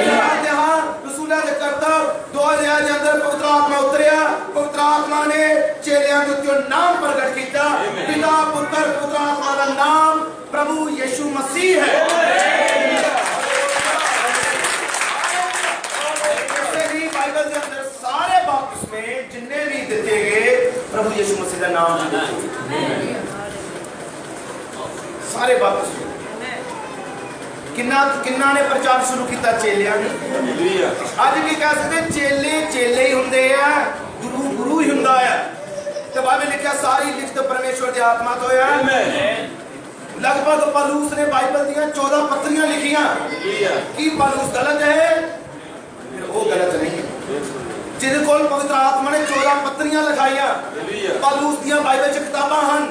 जानते हैं रसूलां दे करतब 2 अध्याय के अंदर पवित्र आत्मा उतरिया। पवित्र आत्मा ने चेलियां दे उत्ते नाम प्रगट किया। पिता पुत्र पवित्र आत्मा का नाम प्रभु यीशु मसीह है। बाइबल के अंदर सारे बपतिस्मे जिन्ने भी दिते गए प्रभु यीशु मसीह का नाम सारे बपतिस्मे किन्ना ने प्रचार शुरू किया? चेलियां ने। अज भी कह सकते चेले चेले ही हुंदे आ, गुरु गुरु ही हुंदा है। तो बाइबल लिखा सारी लिखत परमेश्वर की आत्मा तो है। लगभग पौलुस ने बाइबल दी 14 पत्रियां लिखियां कि पौलुस गलत है, फिर वो गलत नहीं है। जिहदे कोल पवित्र आत्मा ने 14 पत्रियां लिखाइयां। पौलुस दी बाइबल च किताबां हन,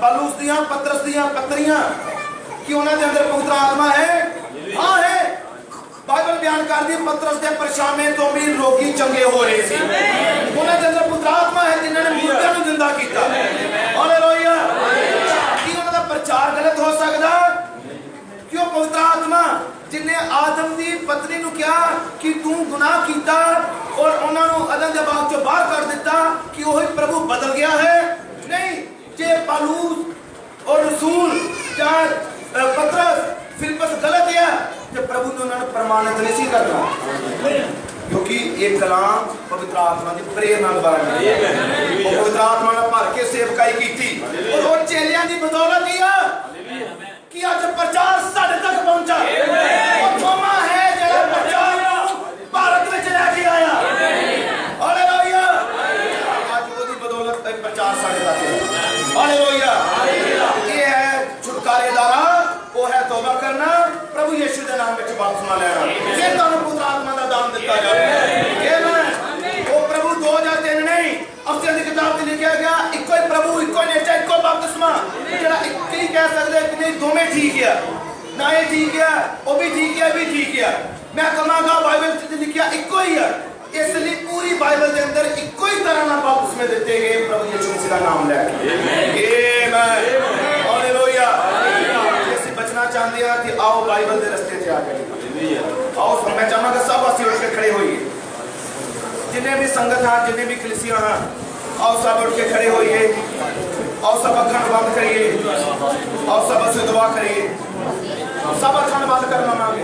पौलुस दी पत्रस दी पत्रियां कि उन्हां दे अंदर पवित्र आत्मा है। हां है। बाइबल बयान करदी पत्रस दे परछामे तो भी रोगी चंगे हो रहे सी। उन्हां दे अंदर पवित्र आत्मा है जिन्हां ने मूर्तियां नूं जिंदा कीता। हालेलुया। प्रचार गलत हो सकता? क्यों? पवित्र आत्मा जिन्हें आदम की पत्नी को कहा कि तू गुनाह किया और उन्होंने अदन के बाग चो बाहर कर दिता कि वही प्रभु बदल गया है? नहीं। जे पौलुस और रसूल पतरस फिलिप्पस गलत है तो प्रभु ने उन्होंने प्रमाणित नहीं करना, क्योंकि एक कलाम पवित्र आत्मा की प्रेरणा द्वारा पवित्र आत्मा ने भर के सेवकाई की थी। और वो चेलियां की बदौलत ही है कि आज प्रचार साढ़े तक पहुंचा। वो थोमा है जो प्रचार भारत में लेके आया। हालेलुया। आज वो दी बदौलत प्रचार साढ़े तक है। हालेलुया। ये है छुटकारे द्वारा, वो है तौबा करना, प्रभु यीशु के नाम में बपतिस्मा लेना, फिर तुहानू पुत्र आत्मा का दान दिता जाएगा। वो प्रभु 2 या 3 नहीं, अफसर की किताब में लिखा गया इको ही प्रभु, इको ही नेचा, इको बपतिस्मा। जरा एक ही कह सकते कि नहीं दोवें ठीक है, ना ये ठीक है वो भी ठीक है, भी ठीक है। मैं कहूँगा बाइबल में लिखा इको ही है, इसलिए पूरी बाइबल के अंदर इको ही तरह ना बपतिस्मे देते गए प्रभु यीशु मसीह का नाम लेके। आमीन। हालेलुया। जैसे बचना चाहते हैं कि आओ बाइबल के रास्ते से आ गए। आओ मैं चाहूँगा सब असी उठ के खड़े होइए, जिन्हें भी संगत हैं, जिन्हें भी कलीसिया हैं, आओ सब उठ के खड़े होइए। आओ सब अखंड बंद करिए, आओ सब से दुआ करिए, सब अखंड बंद करना मांगे।